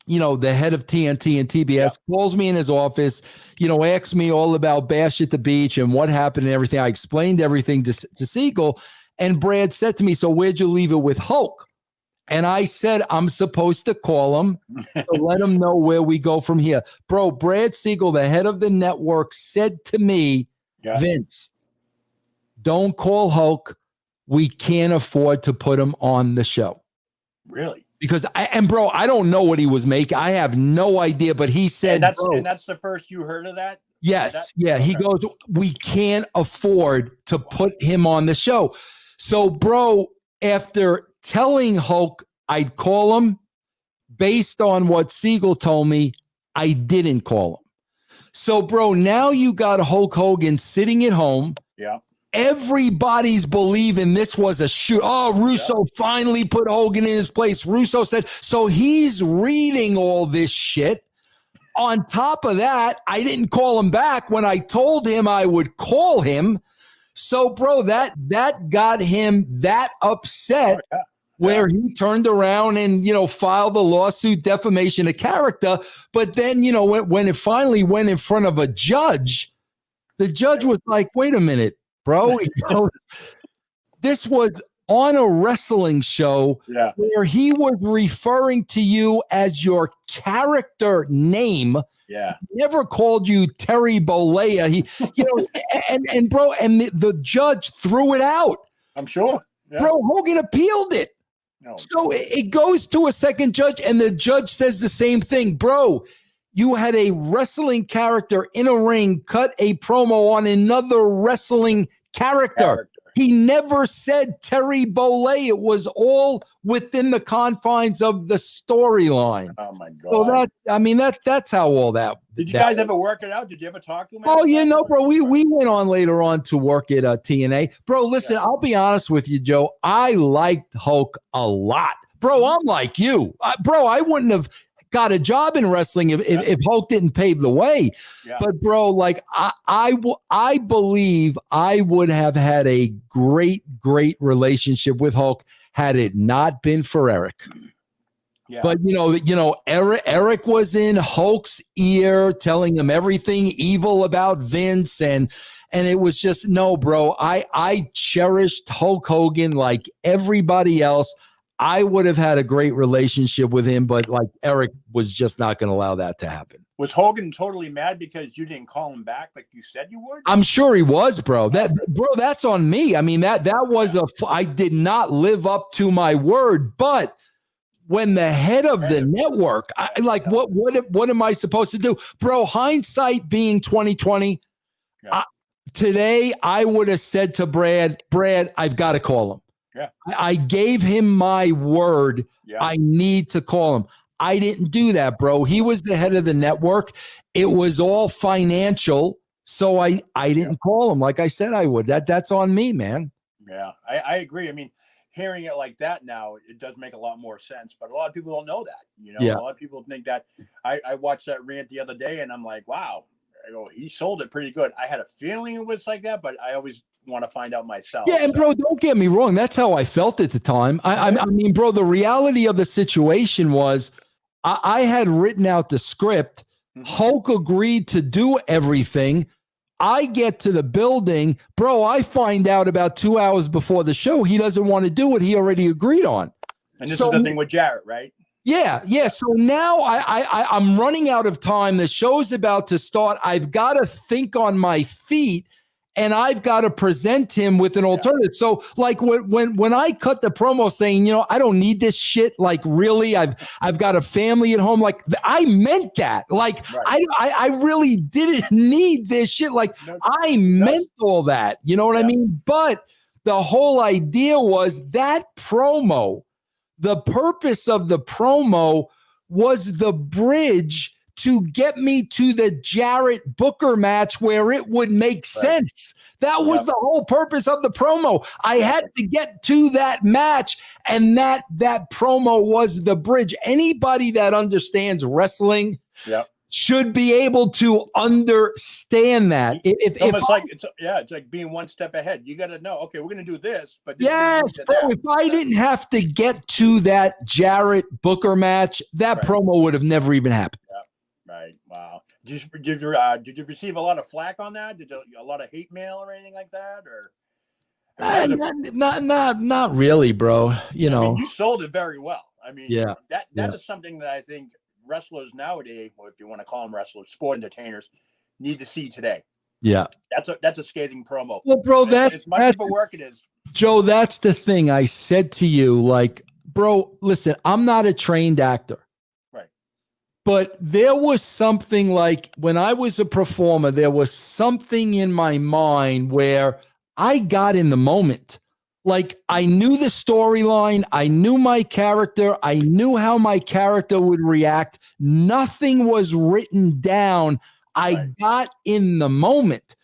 you know, the head of TNT and TBS, calls me in his office, you know, asks me all about Bash at the Beach and what happened and everything. I explained everything to Siegel, and Brad said to me, so where'd you leave it with Hulk? And I said, I'm supposed to call him to let him know where we go from here. Bro, Brad Siegel, the head of the network, said to me, Vince, don't call Hulk. We can't afford to put him on the show. Really? Because bro, I don't know what he was making. I have no idea, but he said, and that's the first you heard of that? Yes. Yeah. Okay. He goes, we can't afford to put him on the show. So bro, after telling Hulk I'd call him, based on what Siegel told me, I didn't call him. So bro, now you got Hulk Hogan sitting at home. Yeah. Everybody's believing this was a shoot. Oh, Russo finally put Hogan in his place. Russo said, so he's reading all this shit. On top of that, I didn't call him back when I told him I would call him. So, bro, that got him that upset where he turned around and, you know, filed a lawsuit, defamation of character. But then, you know, when it finally went in front of a judge, the judge was like, wait a minute. Bro, this was on a wrestling show where he was referring to you as your character name. Yeah, never called you Terry Bollea. He, you know, and bro, and the judge threw it out. I'm sure. Yeah. Bro, Hogan appealed it. No. So it goes to a second judge, and the judge says the same thing, bro. You had a wrestling character in a ring, cut a promo on another wrestling character. He never said Terry Bollea. It was all within the confines of the storyline. Oh my God. So that's how all that. Did you guys ever work it out? Did you ever talk to him? Oh, yeah, no, bro. We went on later on to work at TNA. Bro, listen, I'll be honest with you, Joe. I liked Hulk a lot. Bro, I'm like you. Bro, I wouldn't have got a job in wrestling if Hulk didn't pave the way. Yeah. But, bro, like, I believe I would have had a great relationship with Hulk had it not been for Eric. Yeah. But Eric was in Hulk's ear telling him everything evil about Vince, and it was just no, bro. I cherished Hulk Hogan like everybody else. I would have had a great relationship with him, but like Eric was just not going to allow that to happen. Was Hogan totally mad because you didn't call him back like you said you would? I'm sure he was, bro. That's on me. I mean, that was I did not live up to my word, but when the head of the network, what am I supposed to do? Bro, hindsight being 2020, today I would have said to Brad, I've got to call him. Yeah. I gave him my word. Yeah. I need to call him. I didn't do that, bro. He was the head of the network. It was all financial, so I didn't call him like I said I would. That's on me, man. Yeah, I agree. I mean, hearing it like that now, it does make a lot more sense. But a lot of people don't know that. A lot of people think that. I watched that rant the other day, and I'm like, wow, he sold it pretty good. I had a feeling it was like that, but I always want to find out myself. Yeah, and bro, don't get me wrong. That's how I felt at the time. I mean, bro, the reality of the situation was I had written out the script. Hulk agreed to do everything. I get to the building, bro. I find out about 2 hours before the show he doesn't want to do what he already agreed on. And this is the thing with Jarrett, right? Yeah. So now I'm running out of time. The show's about to start. I've got to think on my feet, and I've got to present him with an alternative. So, like when I cut the promo saying, I don't need this shit. Like, really, I've got a family at home. Like, I meant that. Like, I really didn't need this shit. Like, I meant all that. You know what I mean? But the whole idea was that promo. The purpose of the promo was the bridge to get me to the Jarrett Booker match where it would make sense. That was the whole purpose of the promo. I had to get to that match, and that promo was the bridge. Anybody that understands wrestling should be able to understand that. It's like being one step ahead. You got to know, okay, we're going to do this, but if I didn't have to get to that Jarrett Booker match, that promo would have never even happened. Right. Wow. Did you receive a lot of flack on that? Did a lot of hate mail or anything like that? Or not really, bro. You sold it very well. I mean, that is something that I think wrestlers nowadays, or if you want to call them wrestlers, sport entertainers, need to see today. Yeah. That's a scathing promo. Well, bro, as much of a work it is. Joe, that's the thing I said to you. Like, bro, listen, I'm not a trained actor. But there was something like when I was a performer, there was something in my mind where I got in the moment. Like I knew the storyline. I knew my character. I knew how my character would react. Nothing was written down. I got in the moment.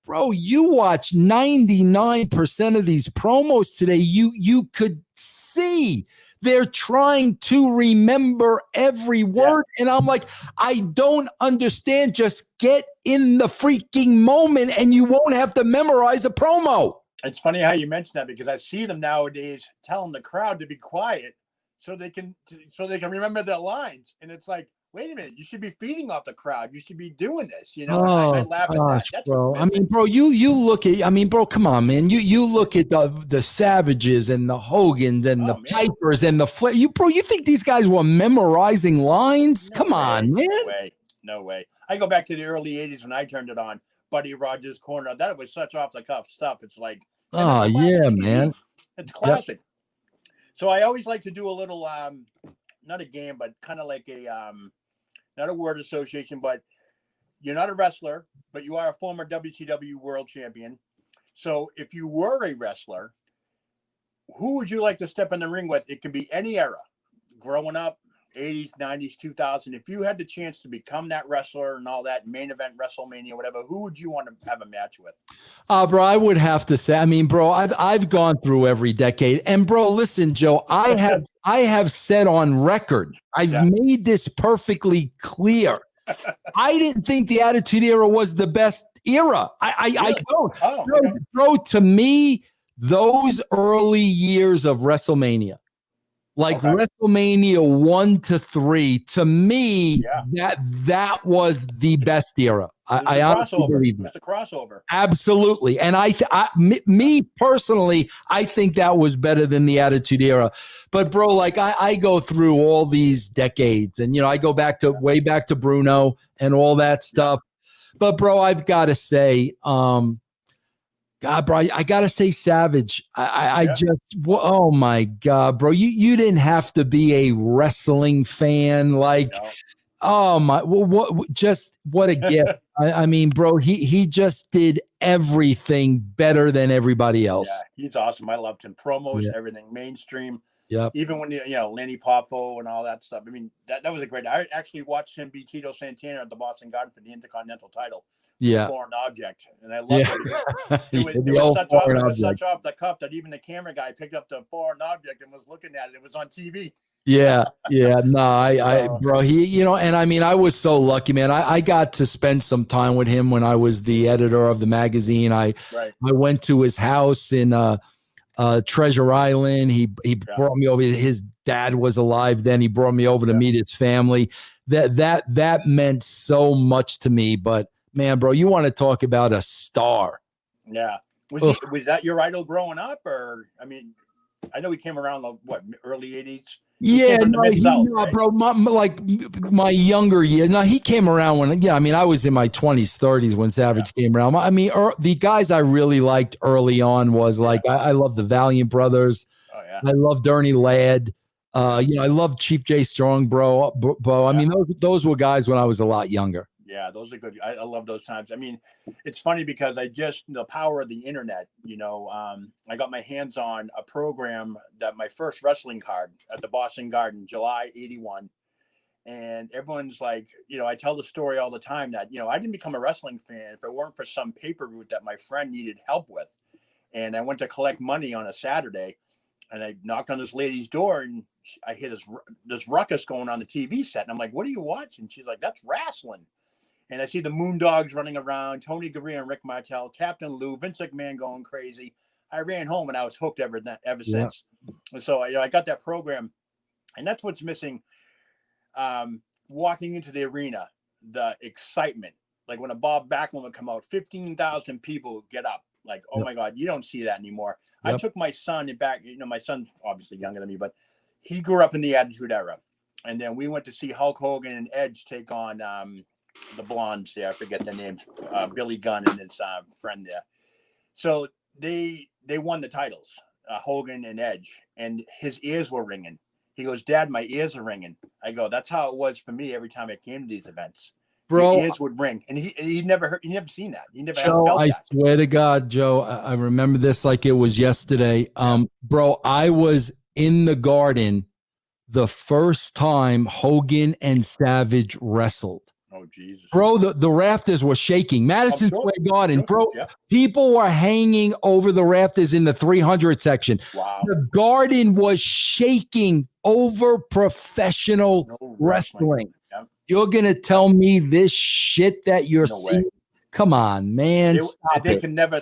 Bro, you watch 99% of these promos today. You could see they're trying to remember every word. And I'm like, I don't understand. Just get in the freaking moment and you won't have to memorize a promo. It's funny how you mention that because I see them nowadays telling the crowd to be quiet so they can remember their lines. And it's like, wait a minute, you should be feeding off the crowd. You should be doing this, I laugh at that. That's bro. I mean, bro, you look at, bro, come on, man. You look at the Savages and the Hogans and the Pipers and the Flair. You think these guys were memorizing lines? Come on, man. No way. I go back to the early 80s when I turned it on. Buddy Rogers' Corner. That was such off the cuff stuff. It's like, man. It's classic. So I always like to do a little, not a game, but kind of like a, not a word association, but you're not a wrestler, but you are a former WCW world champion. So if you were a wrestler, who would you like to step in the ring with? It could be any era, growing up, 80s, 90s, 2000. If you had the chance to become that wrestler and all that, main event, WrestleMania, whatever, who would you want to have a match with? Bro, I would have to say, I mean, bro, I've gone through every decade. And bro, listen, Joe, I have said on record, I've made this perfectly clear. I didn't think the Attitude Era was the best era. I don't. Oh, bro, to me, those early years of WrestleMania, like WrestleMania 1 to 3, to me, that was the best era. I honestly believe that. It's a crossover. Absolutely. And me personally, I think that was better than the Attitude Era. But bro, like I go through all these decades, and I go back to way back to Bruno and all that stuff. But bro, I've got to say, God, bro, I gotta say Savage. I just, oh my God, bro, you didn't have to be a wrestling fan, like, oh my, what a gift. I mean, bro, he just did everything better than everybody else. Yeah, he's awesome. I loved him. Promos, everything, mainstream. Yeah. Even when Lenny Poffo and all that stuff. I mean, that was a great. I actually watched him beat Tito Santana at the Boston Garden for the Intercontinental title. Yeah. Foreign object. And I loved it. It was such off the cuff that even the camera guy picked up the foreign object and was looking at it. It was on TV. Yeah. No, bro, and I mean, I was so lucky, man. I got to spend some time with him when I was the editor of the magazine. I went to his house in Treasure Island. He brought me over. His dad was alive then. He brought me over to meet his family. That meant so much to me. But man, bro, you want to talk about a star? Yeah. Was that your idol growing up, or I mean, I know he came around early 80s. Yeah, bro. My younger year. No, he came around when. I mean, I was in my 20s, 30s when Savage came around. I mean, the guys I really liked early on was I love the Valiant Brothers. Oh yeah. I love Ernie Ladd. I love Chief J Strong, bro. I mean, those were guys when I was a lot younger. Yeah, those are good. I love those times. I mean, it's funny because the power of the internet, I got my hands on a program that my first wrestling card at the Boston Garden, July 81. And everyone's like, I tell the story all the time that, I didn't become a wrestling fan if it weren't for some paper route that my friend needed help with. And I went to collect money on a Saturday, and I knocked on this lady's door, and I hear this ruckus going on the TV set. And I'm like, what are you watching? She's like, that's wrestling. And I see the Moondogs running around, Tony Gurria and Rick Martel, Captain Lou, Vince McMahon going crazy. I ran home and I was hooked ever since. And so I got that program, and that's what's missing. Walking into the arena, the excitement, like when a Bob Backlund would come out, 15,000 people get up. Like, oh my God, you don't see that anymore. Yep. I took my son back. My son's obviously younger than me, but he grew up in the Attitude Era. And then we went to see Hulk Hogan and Edge take on the blondes there. I forget their names. Billy Gunn and his friend there. So they won the titles, Hogan and Edge, and his ears were ringing. He goes, Dad, my ears are ringing. I go, that's how it was for me every time I came to these events. Bro, the ears would ring, and he never seen that. He never Joe, felt that. I swear to God, Joe, I remember this like it was yesterday. Bro, I was in the Garden the first time Hogan and Savage wrestled. Oh, Jesus. Bro, the rafters were shaking. Madison Square Garden, bro, people were hanging over the rafters in the 300 section. Wow. The Garden was shaking over professional wrestling. Yep. You're going to tell me this shit that you're seeing? Way. Come on, man. They can never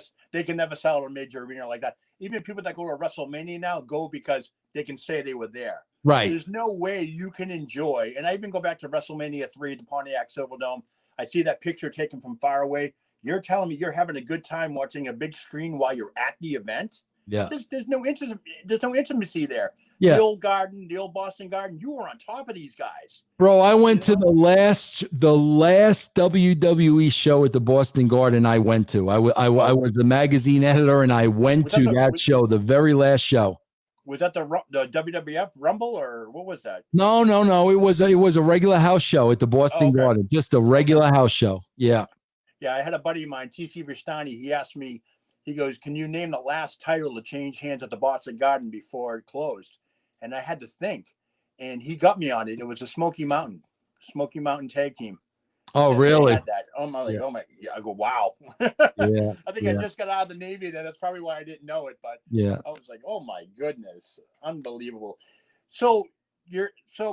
sell a major arena like that. Even people that go to WrestleMania now go because they can say they were there. Right. There's no way you can enjoy. And I even go back to WrestleMania 3, the Pontiac Silverdome. I see that picture taken from far away. You're telling me you're having a good time watching a big screen while you're at the event? Yeah. There's no intimacy there. Yeah. The old Garden, the old Boston Garden, you were on top of these guys. Bro, I went to the last WWE show at the Boston Garden I went to. I was the magazine editor, and I went to that show, the very last show. Was that the WWF Rumble, or what was that? No. It was a regular house show at the Boston Garden. Just a regular house show. Yeah. Yeah, I had a buddy of mine, TC Ristani. He asked me, he goes, can you name the last title to change hands at the Boston Garden before it closed? And I had to think, and he got me on it. It was a Smoky Mountain tag team. Oh, And really? had that. Oh my, Yeah. oh my. Yeah, I go, wow. Yeah. I think I just got out of the Navy, and that's probably why I didn't know it. But Yeah. I was like, oh my goodness, unbelievable. So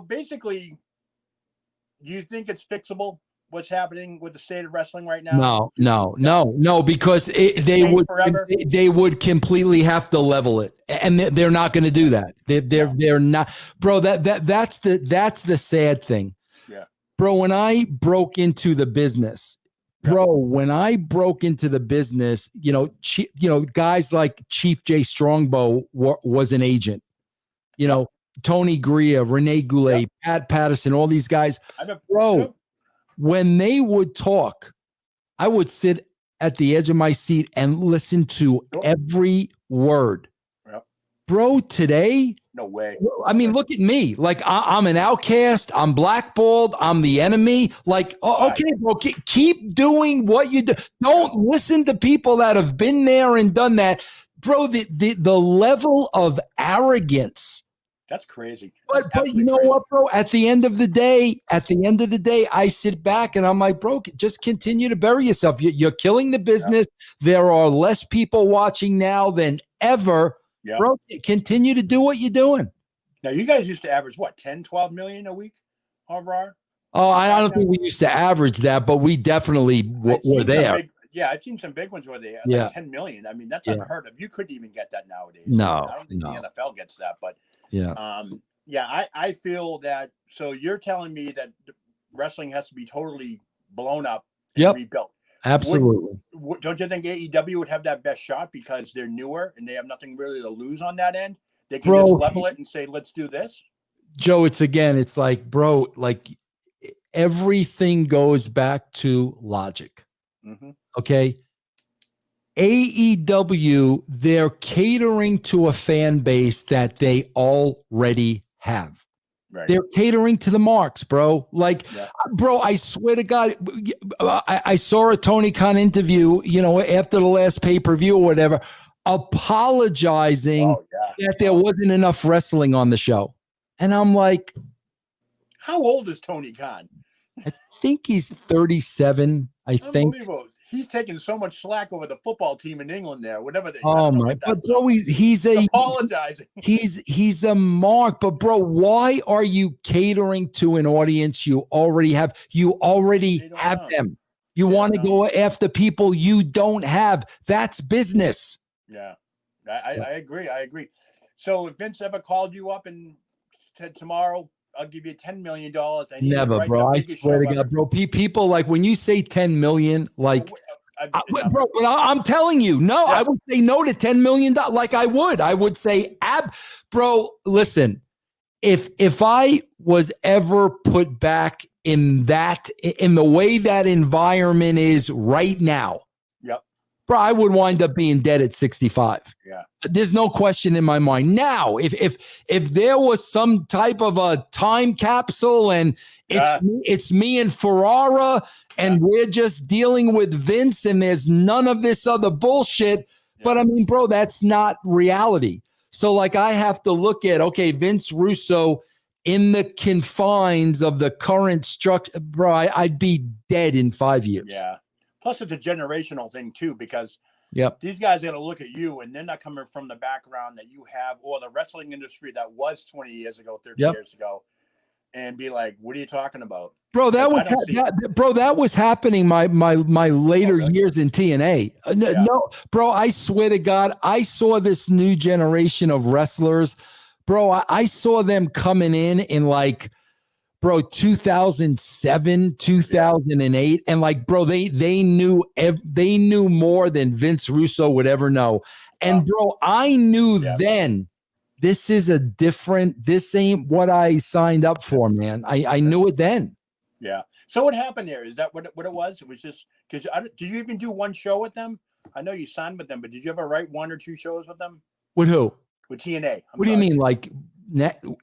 basically, do you think it's fixable? What's happening with the state of wrestling right now? No, because they would completely have to level it, and they're not going to do that. They're not, bro. That's the sad thing. Yeah, bro. When I broke into the business, guys like Chief J Strongbow was an agent. Tony Gria, Renee Goulet, Pat Patterson, all these guys, bro. When they would talk, I would sit at the edge of my seat and listen to every word. Yep. Bro, today, no way. I mean, look at me. Like, I'm an outcast. I'm blackballed. I'm the enemy. Like, okay, bro, keep doing what you do. Don't listen to people that have been there and done that. Bro, the level of arrogance. That's crazy. But you know what, bro? At the end of the day, I sit back and I'm like, bro, just continue to bury yourself. You're killing the business. Yeah. There are less people watching now than ever. Yeah. Bro, continue to do what you're doing. Now, you guys used to average, what, 10, 12 million a week on Raw? Oh, I don't think we used to average that, but we definitely were there. I've seen some big ones where they had like 10 million. I mean, that's unheard of. You couldn't even get that nowadays. No. I don't think the NFL gets that, but yeah. I feel that. So you're telling me that wrestling has to be totally blown up and rebuilt. Absolutely. Don't you think AEW would have that best shot because they're newer and they have nothing really to lose on that end? They can just level it and say, let's do this. Joe, it's like, bro, like everything goes back to logic. Mm-hmm. Okay. AEW, they're catering to a fan base that they already have. Right. They're catering to the marks, bro. Like, bro, I swear to God, I saw a Tony Khan interview, after the last pay-per-view or whatever, apologizing that there wasn't enough wrestling on the show. And I'm like, how old is Tony Khan? I think he's 37. I think. He's taking so much slack over the football team in England there, whatever they. Oh my! But bro, he's apologizing. He's a mark. But bro, why are you catering to an audience you already have? You already have them. You want to go after people you don't have. That's business. Yeah, I agree. So if Vince ever called you up and said tomorrow, I'll give you $10 million. Never, bro. I swear to God, bro. People, like, when you say 10 million, like, bro, but I'm telling you, no, I would say no to $10 million. Like, I would say, bro, listen, if I was ever put back in the way that environment is right now, bro, I would wind up being dead at 65. Yeah. There's no question in my mind. Now, if there was some type of a time capsule and it's me and Ferrara and we're just dealing with Vince and there's none of this other bullshit. Yeah. But I mean, bro, that's not reality. So like I have to look at, Vince Russo in the confines of the current structure, bro, I'd be dead in 5 years. Yeah. Plus, it's a generational thing, too, because these guys got to look at you, and they're not coming from the background that you have or the wrestling industry that was 20 years ago, 30 years ago, and be like, what are you talking about? Bro, that was happening my later years in TNA. No, bro, I swear to God, I saw this new generation of wrestlers. Bro, I saw them coming in like, bro, 2007, 2008. And like, bro, they knew more than Vince Russo would ever know. And bro, I knew then this ain't what I signed up for, man. I knew it then. Yeah. So what happened there? Is that what it was? It was just because did you even do one show with them? I know you signed with them, but did you ever write 1 or 2 shows with them? With who? With TNA. What do you mean? Like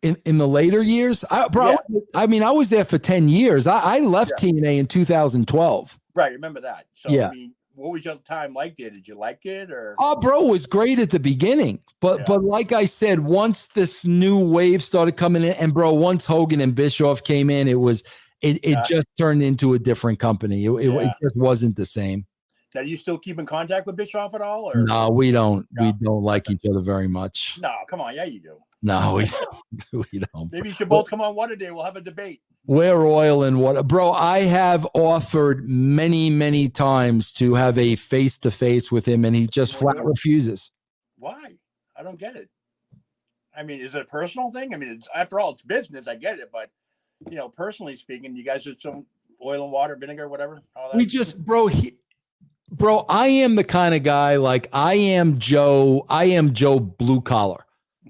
in the later years? I was there for 10 years. I left TNA in 2012. Right. Remember that. So, yeah. I mean, what was your time like there? Did you like it or? Oh, bro, it was great at the beginning. But like I said, once this new wave started coming in, and bro, once Hogan and Bischoff came in, it just turned into a different company. It just wasn't the same. Now, do you still keep in contact with Bischoff at all? Or? No, we don't. No. We don't like each other very much. No, come on. Yeah, you do. No, we don't. We don't. Maybe you should both come on WhattaDay. We'll have a debate. We're oil and water. Bro, I have offered many, many times to have a face-to-face with him, and he just flat refuses. Why? I don't get it. I mean, is it a personal thing? I mean, after all, it's business. I get it. But, personally speaking, you guys are some oil and water, vinegar, whatever. All that. We just, bro, I am the kind of guy, like I am Joe blue collar.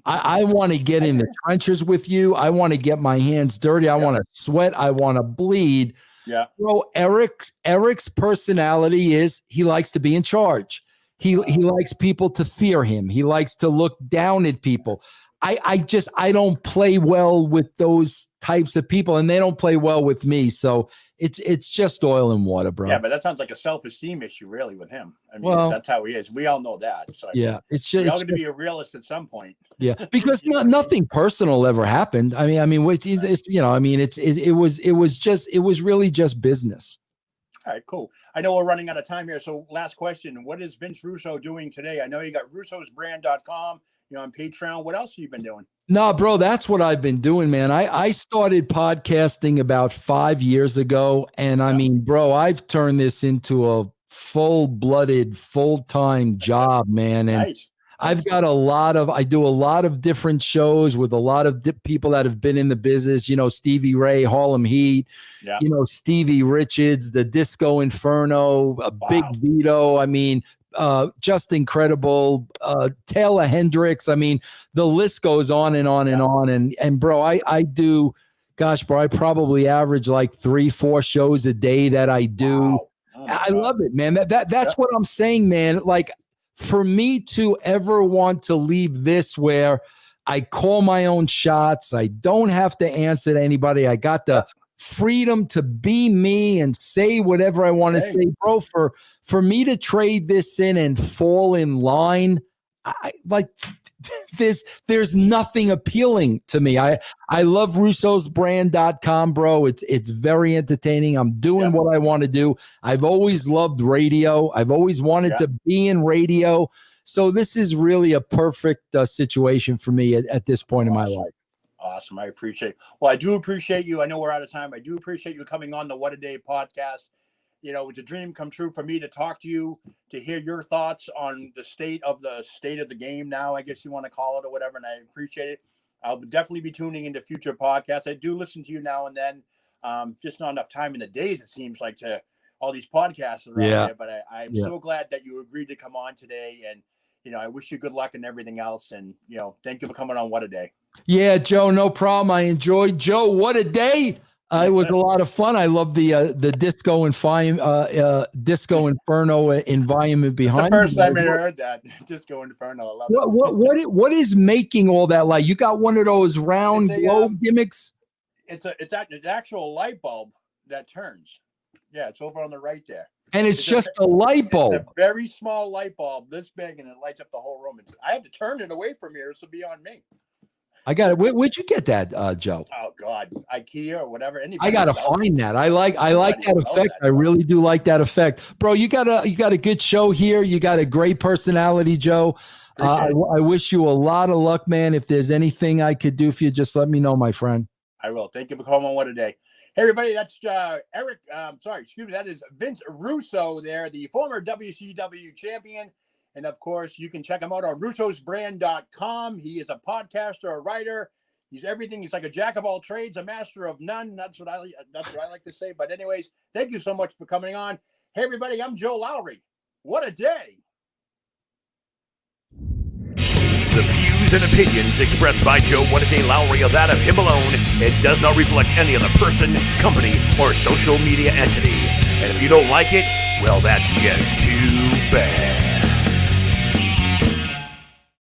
I want to get in the trenches with you. I want to get my hands dirty. I want to sweat. I want to bleed. Yeah. Bro, Eric's personality is he likes to be in charge. He likes people to fear him. He likes to look down at people. I don't play well with those types of people, and they don't play well with me. So it's just oil and water, bro. Yeah, but that sounds like a self-esteem issue, really, with him. I mean, that's how he is. We all know that. So it's just we're all going to be a realist at some point. Yeah, because nothing personal ever happened. I mean, it was really just business. All right, cool. I know we're running out of time here. So last question, what is Vince Russo doing today? I know you got russosbrand.com, on Patreon. What else have you been doing? No, bro, that's what I've been doing, man. I started podcasting about 5 years ago. And I mean, bro, I've turned this into a full-blooded, full-time job, man. And nice. I've got I do a lot of different shows with a lot of people that have been in the business, Stevie Ray, Harlem Heat, Stevie Richards, the Disco Inferno, Big Vito. I mean, just incredible. Taylor Hendricks. I mean, the list goes on and on and on. And bro, I do, gosh, bro, I probably average like 3-4 shows a day that I do. Wow. Oh, I love it, man. That's what I'm saying, man. Like, for me to ever want to leave this where I call my own shots, I don't have to answer to anybody. I got the freedom to be me and say whatever I want to say, bro. For me to trade this in and fall in line, there's nothing appealing to me. I love russosbrand.com, bro. It's very entertaining. I'm doing what I want to do. I've always loved radio. I've always wanted to be in radio. So this is really a perfect situation for me at this point in my life. Awesome. I appreciate it. Well, I do appreciate you. I know we're out of time. I do appreciate you coming on the WhattaDay podcast. It's a dream come true for me to talk to you, to hear your thoughts on the state of the game now, I guess you want to call it, or whatever. And I appreciate it. I'll definitely be tuning into future podcasts. I do listen to you now and then. Just not enough time in the days, it seems like, to all these podcasts around here. But I'm so glad that you agreed to come on today. And, I wish you good luck and everything else. And, thank you for coming on WhattaDay. Yeah, Joe, no problem. I enjoyed Joe. What a day. It was a lot of fun. I love the Disco Inferno environment behind. That's the first time I heard that. Disco Inferno. I love it. What is making all that light? You got one of those round globe gimmicks? It's an actual light bulb that turns. Yeah, it's over on the right there. And it's just a light bulb. It's a very small light bulb, this big, and it lights up the whole room. I have to turn it away from here. This will be on me. I got it. Where'd you get that, Joe? Oh God, IKEA or whatever. I gotta find that. I like that effect. I really do like that effect, bro. You got a good show here. You got a great personality, Joe. I wish you a lot of luck, man. If there's anything I could do for you, just let me know, my friend. I will. Thank you for calling on WhattaDay. Hey everybody, that's Eric. That is Vince Russo there, the former WCW champion. And of course, you can check him out on russosbrand.com. He is a podcaster, a writer. He's everything. He's like a jack of all trades, a master of none. That's what I like to say. But anyways, thank you so much for coming on. Hey, everybody, I'm Joe Lowry. What a day. The views and opinions expressed by Joe WhattaDay Lowry are that of him alone and does not reflect any other person, company, or social media entity. And if you don't like it, well, that's just too